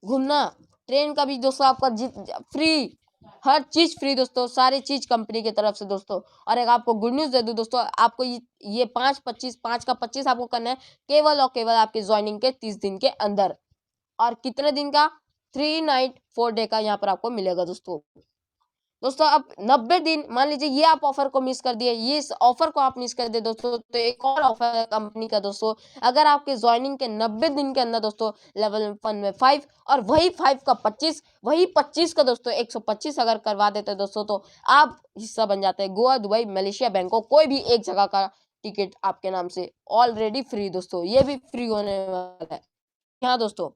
घूमना ट्रेन का भी दोस्तों आपका फ्री, हर चीज फ्री दोस्तों, सारी चीज कंपनी की तरफ से दोस्तों। और एक आपको गुड न्यूज दे दूं दोस्तों, आपको ये 5 का 25 आपको करना है केवल और केवल आपके ज्वाइनिंग के 30 दिन के अंदर। और कितने दिन का? 3 नाइट 4 डे का यहाँ पर आपको मिलेगा दोस्तों। दोस्तों अब 90 दिन, मान लीजिए ये आप ऑफर को मिस कर दिए, ये इस ऑफर को आप मिस कर दिए दोस्तों, तो एक और ऑफर है कंपनी का दोस्तों। अगर आपके ज्वाइनिंग के 90 दिन के अंदर दोस्तों लेवल 1 में 5 और वही 5 का 25, वही 25 का दोस्तों 125 अगर करवा देते दोस्तों, तो आप हिस्सा बन जाते हैं गोवा, दुबई, मलेशिया, बैंकॉक, कोई भी एक जगह का टिकट आपके नाम से ऑलरेडी फ्री दोस्तों। ये भी फ्री होने वाला है। हाँ दोस्तों,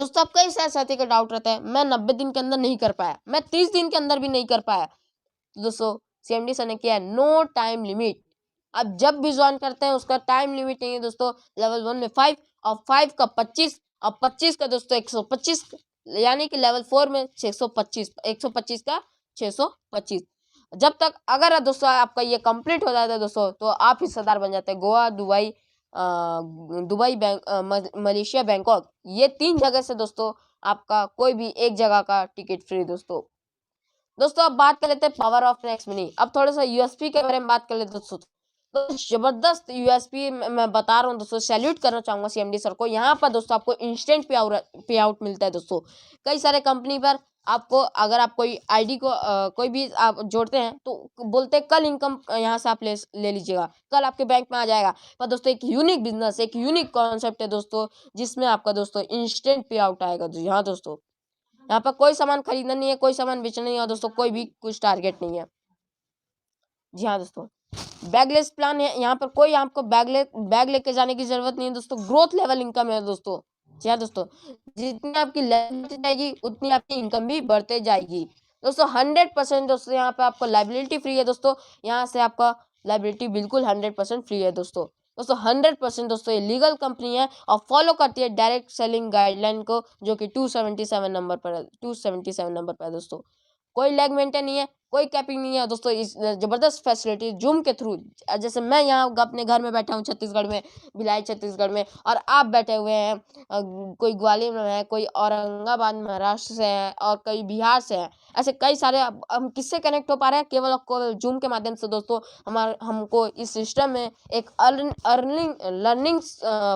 दोस्तों आप कई सारे साथी का डाउट रहता है, मैं 90 दिन के अंदर नहीं कर पाया, मैं 30 दिन के अंदर भी नहीं कर पाया। तो दोस्तों सीएमडी सर ने किया है नो टाइम लिमिट। आप जब भी ज्वाइन करते हैं उसका टाइम लिमिट नहीं है दोस्तों। लेवल 1 में 5 और 5 का 25 और 25 का दोस्तों 125, यानी कि लेवल 4 में 625, 125 का 625। जब तक अगर दोस्तों आपका ये कंप्लीट हो जाता है दोस्तों, तो आप हिस्सेदार बन जाते हैं। Goa, Dubai, Dubai, Malaysia, Bangkok, ये 3 जगह से दोस्तों आपका कोई भी एक जगह का टिकट फ्री दोस्तों। दोस्तों अब बात कर लेते हैं पावर ऑफ नेक्स्ट मनी। अब थोड़ा सा यूएसपी के बारे में बात कर लेते हैं दोस्तों। तो जबरदस्त यूएसपी मैं बता रहा हूँ दोस्तों, सैल्यूट करना चाहूंगा सीएमडी सर को। यहाँ पर दोस्तों आपको इंस्टेंट पे आउट मिलता है दोस्तों। कई सारे कंपनी पर आपको अगर आप कोई आईडी को कोई भी आप जोड़ते हैं तो बोलते हैं कल इनकम यहाँ से आप ले लीजिएगा, कल आपके बैंक में आ जाएगा। पर दोस्तों एक यूनिक बिजनेस, एक यूनिक कॉन्सेप्ट है दोस्तों, जिसमें आपका दोस्तों इंस्टेंट पे आउट आएगा। यहाँ दोस्तों यहाँ पर कोई सामान खरीदना नहीं है, कोई सामान बेचना नहीं है, और दोस्तों कोई भी कुछ टारगेट नहीं है। जी हाँ दोस्तों, बैगलेस प्लान है। यहाँ पर कोई आपको बैग लेके जाने की जरूरत नहीं है दोस्तों। ग्रोथ लेवल इनकम है दोस्तों। जी हाँ दोस्तों, जितनी आपकी लेवल बढ़ती जाएगी उतनी आपकी इनकम भी बढ़ते जाएगी दोस्तों। 100% दोस्तों यहाँ पे आपको लाइबिलिटी फ्री है दोस्तों। यहाँ से आपका लाइबिलिटी बिल्कुल 100% फ्री है दोस्तों। 100% दोस्तों ये लीगल कंपनी है और फॉलो करती है डायरेक्ट सेलिंग गाइडलाइन को, जो कि 277 नंबर पर है, 277 नंबर पर है दोस्तों। कोई लैग मेंटेन नहीं है, कोई कैपिंग नहीं है दोस्तों। इस जबरदस्त फैसिलिटी जूम के थ्रू, जैसे मैं यहाँ अपने घर में बैठा हूँ छत्तीसगढ़ में, भिलाई छत्तीसगढ़ में, और आप बैठे हुए हैं कोई ग्वालियर में है, कोई औरंगाबाद महाराष्ट्र से है, और कोई बिहार से है। ऐसे कई सारे हम किससे कनेक्ट हो पा रहे हैं? केवल जूम के माध्यम से दोस्तों। हमको इस सिस्टम में एक लर्निंग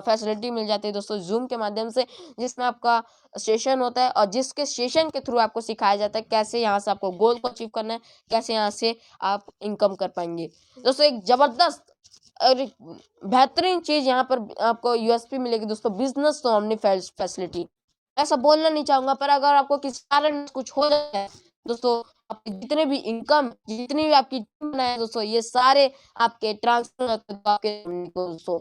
फैसिलिटी मिल जाती है दोस्तों जूम के माध्यम से, जिसमें आपका सेशन होता है और जिसके सेशन के थ्रू आपको सिखाया जाता है कैसे यहाँ से आपको गोल को अचीव करना है, कैसे यहाँ से आप इनकम कर पाएंगे दोस्तों। एक जबरदस्त और एक बेहतरीन चीज यहाँ पर आपको यूएसपी मिलेगी दोस्तों, बिजनेस तो ओमनी फैसिलिटी। ऐसा बोलना नहीं चाहूंगा, पर अगर आपको किसी कारण कुछ हो जाए है दोस्तों, आपकी जितने भी इनकम, जितनी भी आपकी टीम बनाए दोस्तों, ये सारे आपके ट्रांसफर होते हैं आपके दोस्तों।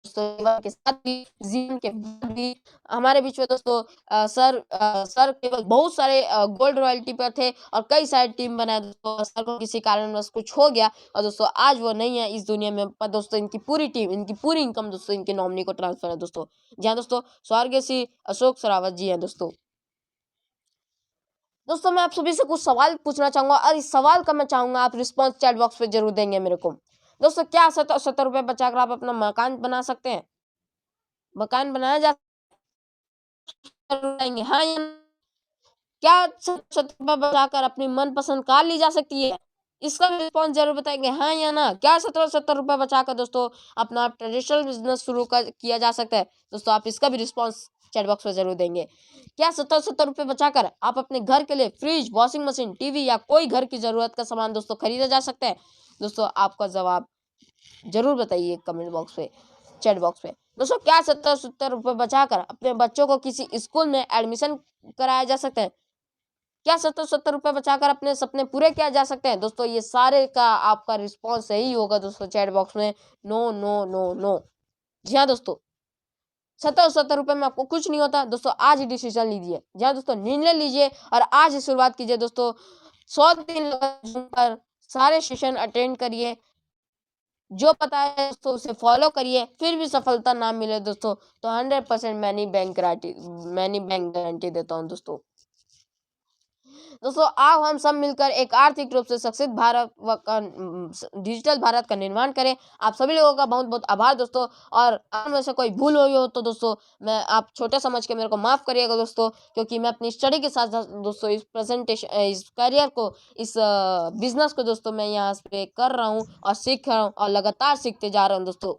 के साथ भी, जीवन के बाद भी हमारे बीच में दोस्तों सर केवल बहुत सारे गोल्ड रॉयल्टी पर थे और कई सारे टीम बनाए दोस्तों। सर को किसी कारणवश कुछ हो गया और दोस्तों आज वो नहीं है इस दुनिया में, पर दोस्तों इनकी पूरी टीम, इनकी पूरी इनकम दोस्तों इनके नॉमिनी को ट्रांसफर है दोस्तों। जी हाँ दोस्तों, स्वर्गीय श्री अशोक सरावत जी हैं दोस्तों। दोस्तों मैं आप सभी से कुछ सवाल पूछना चाहूंगा और इस सवाल का मैं चाहूंगा आप रिस्पॉन्स चैट बॉक्स पे जरूर देंगे मेरे को। दोस्तों क्या 70 रुपए बचाकर आप अपना मकान बना सकते हैं? मकान बनाया जा जाएंगे, हाँ या ना? क्या 70 रुपए बचाकर अपनी मनपसंद कार ली जा सकती है? इसका भी रिस्पॉन्स जरूर बताएंगे, हाँ या ना? क्या 70 रुपए बचाकर दोस्तों अपना ट्रेडिशनल बिजनेस शुरू किया जा सकता है? दोस्तों आप इसका भी रिस्पॉन्स चैट बॉक्स में जरूर देंगे। क्या 70 रुपए बचाकर आप अपने घर के लिए फ्रिज, वॉशिंग मशीन, टीवी या कोई घर की जरूरत का सामान दोस्तों खरीदा जा सकता है? दोस्तों आपका जवाब जरूर बताइए कमेंट बॉक्स पे, चैट बॉक्स पे। दोस्तों क्या 70 रुपए बचाकर अपने बच्चों को किसी स्कूल में एडमिशन कराया जा सकता है? क्या 70 रुपए बचाकर अपने सपने पूरे किया जा सकते हैं? दोस्तों ये सारे का आपका रिस्पॉन्स सही होगा दोस्तों चैट बॉक्स में, नो नो नो नो। जी हाँ दोस्तों, 70 रुपए में आपको कुछ नहीं होता दोस्तों। आज ही डिसीजन लीजिए, जी हाँ दोस्तों, निर्णय लीजिए और आज ही शुरुआत कीजिए दोस्तों। 100 दिन पर सारे सेशन अटेंड करिए, जो पता है दोस्तों उसे फॉलो करिए, फिर भी सफलता ना मिले दोस्तों तो 100% मैं नहीं बैंक गारंटी देता हूँ दोस्तों। दोस्तों आओ हम सब मिलकर एक आर्थिक रूप से सक्षित भारत डिजिटल भारत का निर्माण करें। आप सभी लोगों का बहुत बहुत आभार दोस्तों, और अगर में से कोई भूल हुई हो तो दोस्तों मैं आप छोटे समझ के मेरे को माफ करिएगा दोस्तों, क्योंकि मैं अपनी स्टडी के साथ दोस्तों इस प्रेजेंटेशन, इस करियर को, इस बिजनेस को दोस्तों मैं यहाँ पे कर रहा हूँ और सीख रहा हूँ और लगातार सीखते जा रहा हूँ दोस्तों।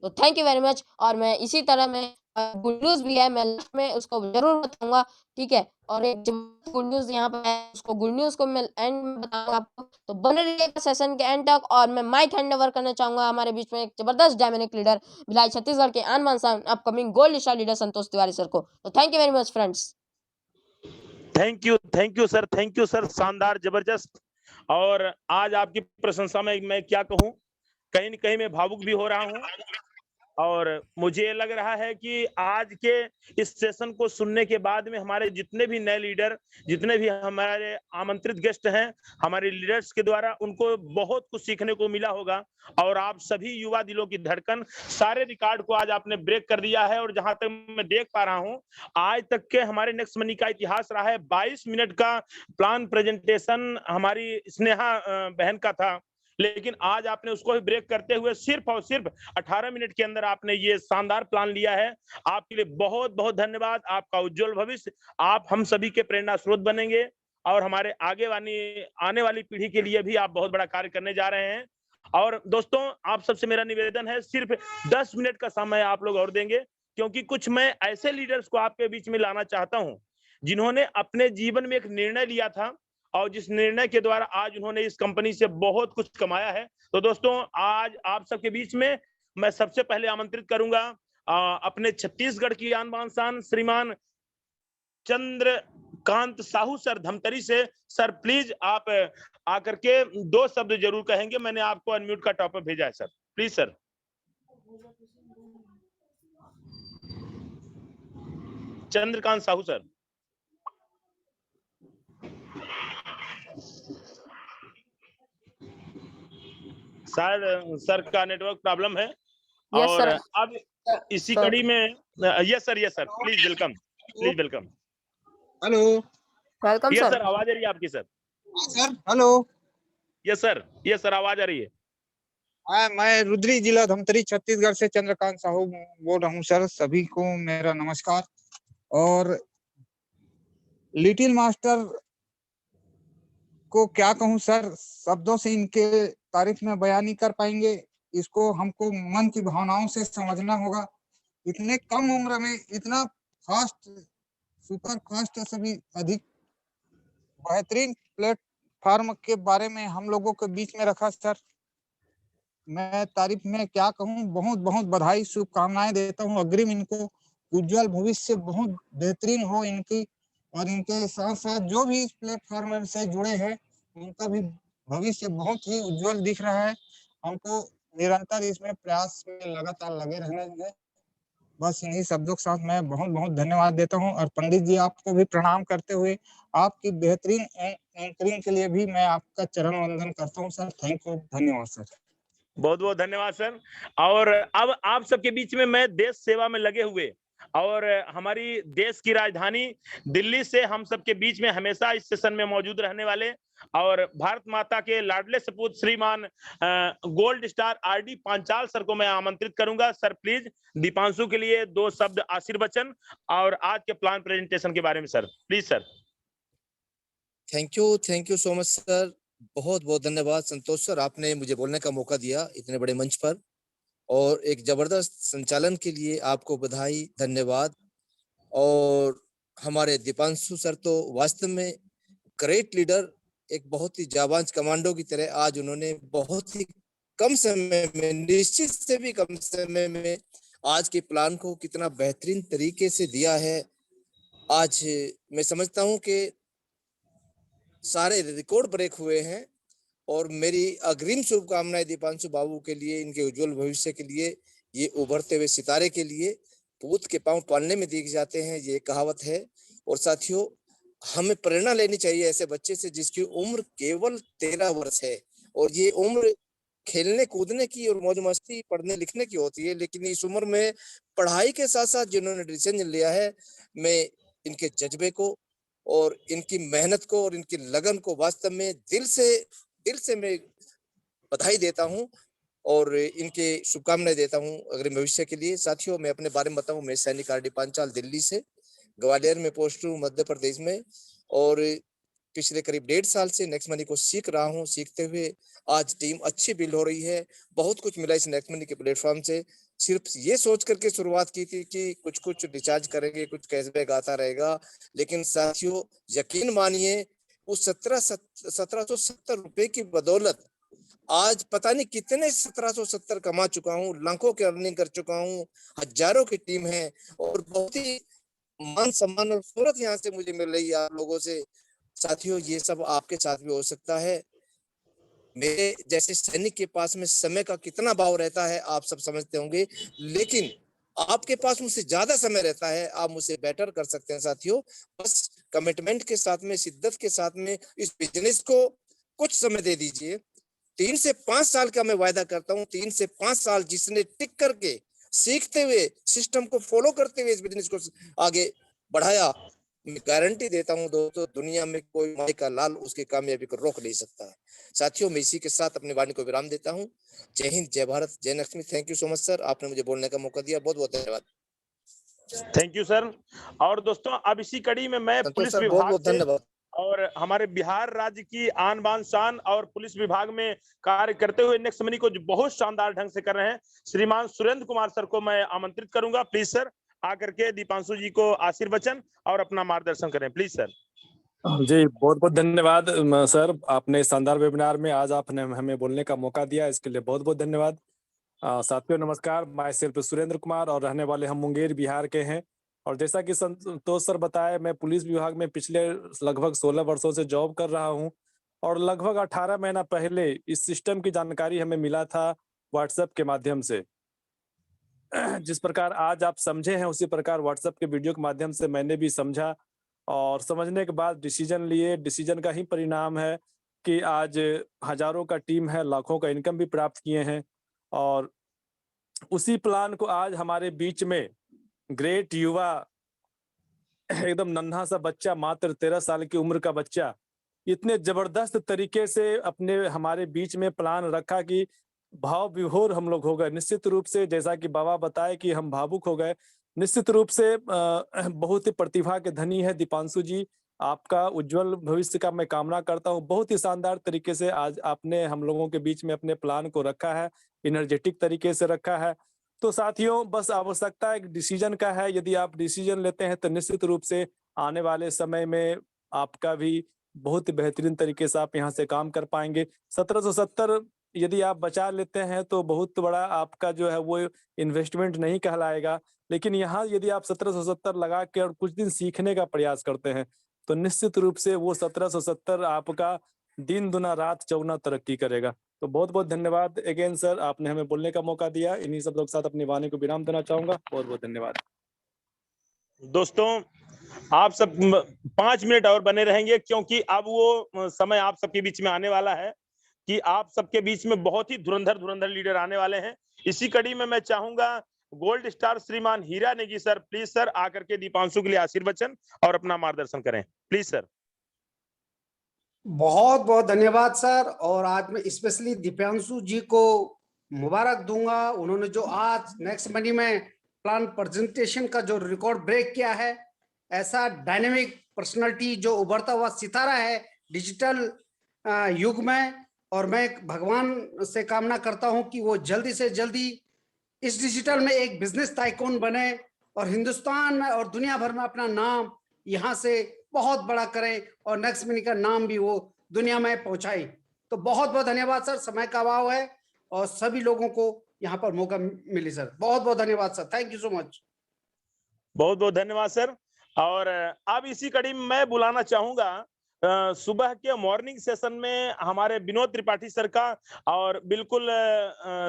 तो थैंक यू वेरी मच। और मैं इसी तरह में गुड न्यूज भी है, मैं लास्ट में उसको जरूर बताऊंगा, ठीक है। और एक गुड न्यूज यहाँ पे है, उसको गुड न्यूज को मैं एंड में बताऊंगा आपको, तो बने रहिएगा सेशन के एंड तक। और मैं माइक हैंड ओवर करना चाहूंगा हमारे बीच में एक जबरदस्त डायनामिक लीडर, भिलाई छत्तीसगढ़ के आन बान शान अपकमिंग गोल्ड स्टार लीडर संतोष तिवारी सर को। तो thank you very much friends. Thank you sir, शानदार, जबरदस्त। और आज आपकी प्रशंसा में मैं क्या कहूँ, कहीं न कहीं मैं भावुक भी हो रहा हूँ। और मुझे ये लग रहा है कि आज के इस सेशन को सुनने के बाद में हमारे जितने भी नए लीडर, जितने भी हमारे आमंत्रित गेस्ट हैं, हमारे लीडर्स के द्वारा उनको बहुत कुछ सीखने को मिला होगा। और आप सभी युवा दिलों की धड़कन, सारे रिकॉर्ड को आज आपने ब्रेक कर दिया है। और जहां तक मैं देख पा रहा हूं, आज तक के हमारे नेक्स्ट मनी का इतिहास रहा है 22 मिनट का प्लान प्रेजेंटेशन हमारी स्नेहा बहन का था, लेकिन आज आपने उसको भी ब्रेक करते हुए सिर्फ और सिर्फ 18 मिनट के अंदर आपने ये शानदार प्लान लिया है। आपके लिए बहुत बहुत धन्यवाद। आपका उज्जवल भविष्य, आप हम सभी के प्रेरणा स्रोत बनेंगे और हमारे आने वाली पीढ़ी के लिए भी आप बहुत बड़ा कार्य करने जा रहे हैं। और दोस्तों, आप सबसे मेरा निवेदन है, सिर्फ 10 मिनट का समय आप लोग और देंगे, क्योंकि कुछ मैं ऐसे लीडर्स को आपके बीच में लाना चाहता हूं जिन्होंने अपने जीवन में एक निर्णय लिया था और जिस निर्णय के द्वारा आज उन्होंने इस कंपनी से बहुत कुछ कमाया है। तो दोस्तों, आज आप सबके बीच में मैं सबसे पहले आमंत्रित करूंगा अपने छत्तीसगढ़ की आन बान शान श्रीमान चंद्रकांत साहू सर धमतरी से। सर प्लीज आप आकर के 2 शब्द जरूर कहेंगे। मैंने आपको अनम्यूट का टॉप भेजा है sir, please sir. Chandrakant Sahu sir. Sir का नेटवर्क प्रॉब्लम है। यस और सर। अब इसी सर। कड़ी में yes sir please welcome, please welcome. Hello. Welcome yes sir. Sir, आवाज आ रही है आपकी sir. Sir hello. Yes sir आवाज आ रही है। मैं रुद्री जिला धमतरी छत्तीसगढ़ से चंद्रकांत साहू बोल रहा हूँ सर। सभी को मेरा नमस्कार। और लिटिल मास्टर को क्या कहूँ सर, शब्दों से इनके तारीफ में बयान नहीं कर पाएंगे। इसको हमको मन की भावनाओं से समझना होगा। इतने कम उम्र में इतना फास्ट, सुपर फास्ट, सभी अधिक बेहतरीन प्लेटफॉर्म के बारे में हम लोगों के बीच में रखा सर। मैं तारीफ में क्या कहूँ, बहुत बहुत बधाई, शुभकामनाएं देता हूँ। अग्रिम इनको उज्जवल भविष्य बहुत बेहतरीन हो इनकी, और इनके साथ साथ जो भी इस प्लेटफॉर्म से जुड़े हैं उनका भी भविष्य बहुत ही उज्जवल दिख रहा है। हमको निरंतर इसमें प्रयास में लगातार लगे रहना है। बस इन्हीं शब्दों के साथ मैं बहुत बहुत धन्यवाद देता हूँ। और पंडित जी, आपको भी प्रणाम करते हुए आपकी बेहतरीन एंकरिंग के लिए भी मैं आपका चरण वंदन करता हूँ सर। थैंक यू, धन्यवाद सर। बहुत बहुत धन्यवाद सर। और अब आप सबके बीच में मैं देश सेवा में लगे हुए और हमारी देश की राजधानी दिल्ली से हम सबके बीच में हमेशा इस सेशन में मौजूद रहने वाले और भारत माता के लाडले सपूत श्रीमान gold star RD Panchal sir को मैं आमंत्रित करूंगा। सर प्लीज दीपांशु के लिए 2 शब्द आशीर्वचन और आज के प्लान प्रेजेंटेशन के बारे में sir, please sir. Thank you so much sir. बहुत बहुत धन्यवाद संतोष सर, आपने मुझे बोलने का मौका दिया इतने बड़े मंच पर, और एक जबरदस्त संचालन के लिए आपको बधाई, धन्यवाद। और हमारे दीपांशु सर तो वास्तव में ग्रेट लीडर, एक बहुत ही जाबाज कमांडो की तरह आज उन्होंने बहुत ही कम समय में, निश्चित से भी कम समय में आज के प्लान को कितना बेहतरीन तरीके से दिया है। आज मैं समझता हूं कि सारे रिकॉर्ड ब्रेक हुए हैं, और मेरी अग्रिम शुभकामनाएं दीपांशु बाबू के लिए, इनके उज्जवल भविष्य के लिए, ये उभरते हुए सितारे के लिए। पूत के पांव पालने में दिख जाते हैं, ये कहावत है। और साथियों, हमें प्रेरणा लेनी चाहिए ऐसे बच्चे से जिसकी उम्र केवल 13 वर्ष है, और ये उम्र खेलने कूदने की और मौज मस्ती पढ़ने लिखने की होती है, लेकिन इस उम्र में पढ़ाई के साथ साथ जिन्होंने डिसीजन लिया है, मैं इनके जज्बे को और इनकी मेहनत को और इनकी लगन को वास्तव में दिल से मैं बधाई देता हूं और इनके शुभकामनाएं देता हूं अग्रिम भविष्य के लिए। साथियों, मैं अपने बारे में बताऊं, मैं सैनिक आरडी पांचाल दिल्ली से, ग्वालियर में पोस्ट हूं मध्य प्रदेश में, और पिछले करीब 1.5 साल से नेक्स्ट मनी को सीख रहा हूं। सीखते हुए आज टीम अच्छी बिल्ड हो रही है, बहुत कुछ मिला इस नेक्स्ट मनी के प्लेटफॉर्म से। सिर्फ ये सोच करके शुरुआत की थी कि कुछ रिचार्ज करेंगे, कुछ कैशबैक आता रहेगा, लेकिन साथियों यकीन मानिए उस 1770 रुपए की बदौलत आज पता नहीं कितने 1770 कमा चुका हूँ, लाखों की अर्निंग कर चुका हूँ, हजारों की टीम है, और बहुत ही मान सम्मान और सूरत यहाँ से मुझे मिल रही है आप लोगों से। साथियों, ये सब आपके साथ भी हो सकता है। मेरे जैसे सैनिक के पास में समय का कितना भाव रहता है आप सब समझते होंगे, लेकिन आपके पास मुझसे ज्यादा समय रहता है, आप मुझसे बेटर कर सकते हैं साथियों। बस कमिटमेंट के साथ में, शिद्दत के साथ में इस बिजनेस को कुछ समय दे दीजिए। 3 से 5 साल का मैं वायदा करता हूँ, 3 से 5 साल जिसने टिक करके सीखते हुए सिस्टम को फॉलो करते हुए इस बिजनेस को आगे बढ़ाया, मैं गारंटी देता हूँ दोस्तों, दुनिया में कोई माई का लाल उसकी कामयाबी को रोक नहीं सकता है। साथियों, मैं इसी के साथ अपनी वाणी को विराम देता हूँ। जय हिंद, जय भारत, जय Lakshmi. Thank you so much sir, आपने मुझे बोलने का मौका दिया, बहुत बहुत धन्यवाद। Thank you sir. और दोस्तों, अब इसी कड़ी में मैं संतोष पुलिस सर, बहुत विभाग बहुत से धन्यवाद। और हमारे बिहार राज्य की आन बान शान और पुलिस विभाग में कार्य करते हुए नेक्स्ट मनी को जो बहुत शानदार ढंग से कर रहे हैं, श्रीमान सुरेंद्र कुमार सर को मैं आमंत्रित करूंगा। प्लीज सर आकर के दीपांशु जी को आशीर्वचन और अपना मार्गदर्शन करें, प्लीज सर। जी, बहुत बहुत धन्यवाद सर, आपने शानदार वेबिनार में आज आपने हमें बोलने का मौका दिया, इसके लिए बहुत बहुत धन्यवाद। साथियों नमस्कार, मैं सिर्फ सुरेंद्र कुमार और रहने वाले हम मुंगेर बिहार के हैं। और जैसा कि संतोष सर बताए, मैं पुलिस विभाग में पिछले लगभग 16 वर्षों से जॉब कर रहा हूं। और लगभग 18 महीना पहले इस सिस्टम की जानकारी हमें मिला था व्हाट्सएप के माध्यम से। जिस प्रकार आज आप समझे हैं, उसी प्रकार व्हाट्सएप के वीडियो के माध्यम से मैंने भी समझा और समझने के बाद डिसीजन लिए। डिसीजन का ही परिणाम है कि आज हजारों का टीम है, लाखों का इनकम भी प्राप्त किए हैं। और उसी प्लान को आज हमारे बीच में ग्रेट युवा, एकदम नन्हा सा बच्चा, मात्र 13 साल की उम्र का बच्चा, इतने जबरदस्त तरीके से अपने हमारे बीच में प्लान रखा कि भाव विभोर हम लोग हो गए। निश्चित रूप से जैसा कि बाबा बताए कि हम भावुक हो गए। निश्चित रूप से बहुत ही प्रतिभा के धनी है दीपांशु जी, आपका उज्जवल भविष्य का मैं कामना करता हूँ। बहुत ही शानदार तरीके से आज आपने हम लोगों के बीच में अपने प्लान को रखा है, एनर्जेटिक तरीके से रखा है। तो साथियों, बस आवश्यकता एक डिसीजन का है। यदि आप डिसीजन लेते हैं तो निश्चित रूप से आने वाले समय में आपका भी बहुत ही बेहतरीन तरीके से आप यहाँ से काम कर पाएंगे। 1770 यदि आप बचा लेते हैं तो बहुत बड़ा आपका जो है वो इन्वेस्टमेंट नहीं कहलाएगा। लेकिन यहाँ यदि आप 1770 लगा के और कुछ दिन सीखने का प्रयास करते हैं तो निश्चित रूप से वो 1770 आपका दिन दुना रात चौगुना तरक्की करेगा। तो बहुत बहुत धन्यवाद अगेन सर, आपने हमें बोलने का मौका दिया। इन्हीं सब लोग साथ अपनी वाणी को विराम देना चाहूंगा। बहुत बहुत धन्यवाद। दोस्तों, आप सब 5 मिनट और बने रहेंगे, क्योंकि अब वो समय आप सबके बीच में आने वाला है कि आप सबके बीच में बहुत ही धुरंधर लीडर आने वाले हैं। इसी कड़ी में मैं चाहूंगा गोल्ड स्टार श्रीमान हीरा नेगी सर, प्लीज सर आकर के दीपांशु के लिए आशीर्वचन और अपना मार्गदर्शन करें, प्लीज सर। बहुत बहुत धन्यवाद सर। और आज मैं स्पेशली दीपांशु जी को मुबारक दूंगा। उन्होंने जो आज नेक्स्ट मनी में प्लान प्रेजेंटेशन का जो रिकॉर्ड ब्रेक किया है, ऐसा डायनेमिक पर्सनालिटी जो उभरता हुआ सितारा है डिजिटल युग में। और मैं भगवान से कामना करता हूं कि वो जल्दी से जल्दी इस डिजिटल में एक बिजनेस टाइकून बने और हिंदुस्तान में और दुनिया भर में अपना नाम यहाँ से बहुत बड़ा करें और नेक्स्ट मनी का नाम भी वो दुनिया में पहुंचाए। तो बहुत बहुत धन्यवाद सर, समय का अभाव है और सभी लोगों को यहाँ पर मौका मिले सर। बहुत बहुत धन्यवाद sir, thank you so much. बहुत बहुत धन्यवाद सर। और अब इसी कड़ी में मैं बुलाना चाहूंगा सुबह के मॉर्निंग सेशन में हमारे विनोद त्रिपाठी सर का, और बिल्कुल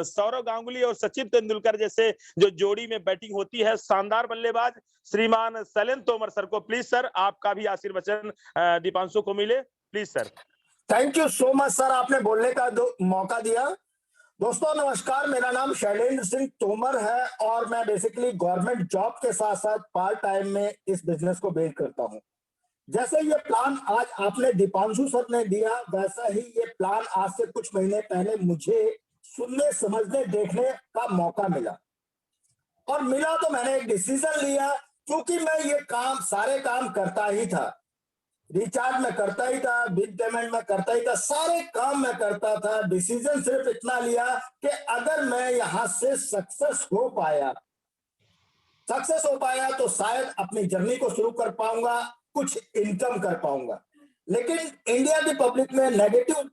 सौरव गांगुली और सचिन तेंदुलकर जैसे जो जोड़ी में बैटिंग होती है, शानदार बल्लेबाज श्रीमान शैलेंद्र तोमर सर को, प्लीज सर आपका भी आशीर्वचन दीपांशु को मिले, please sir. Thank you so much sir, आपने बोलने का मौका दिया। दोस्तों नमस्कार, मेरा नाम शैलेंद्र सिंह तोमर है और मैं बेसिकली गवर्नमेंट जॉब के साथ साथ पार्ट टाइम में इस बिजनेस को बिल्ड करता हूं। जैसे ये प्लान आज आपने दीपांशु सर ने दिया, वैसा ही ये प्लान आज से कुछ महीने पहले मुझे सुनने, समझने, देखने का मौका मिला। और मिला तो मैंने एक डिसीजन लिया, क्योंकि मैं ये काम सारे काम करता ही था, रिचार्ज में करता ही था, बिल पेमेंट में करता ही था, सारे काम मैं करता था। डिसीजन सिर्फ इतना लिया कि अगर मैं यहां से सक्सेस हो पाया तो शायद अपनी जर्नी को शुरू कर पाऊंगा, कुछ इनकम कर पाऊंगा। लेकिन इंडिया की पब्लिक में नेगेटिव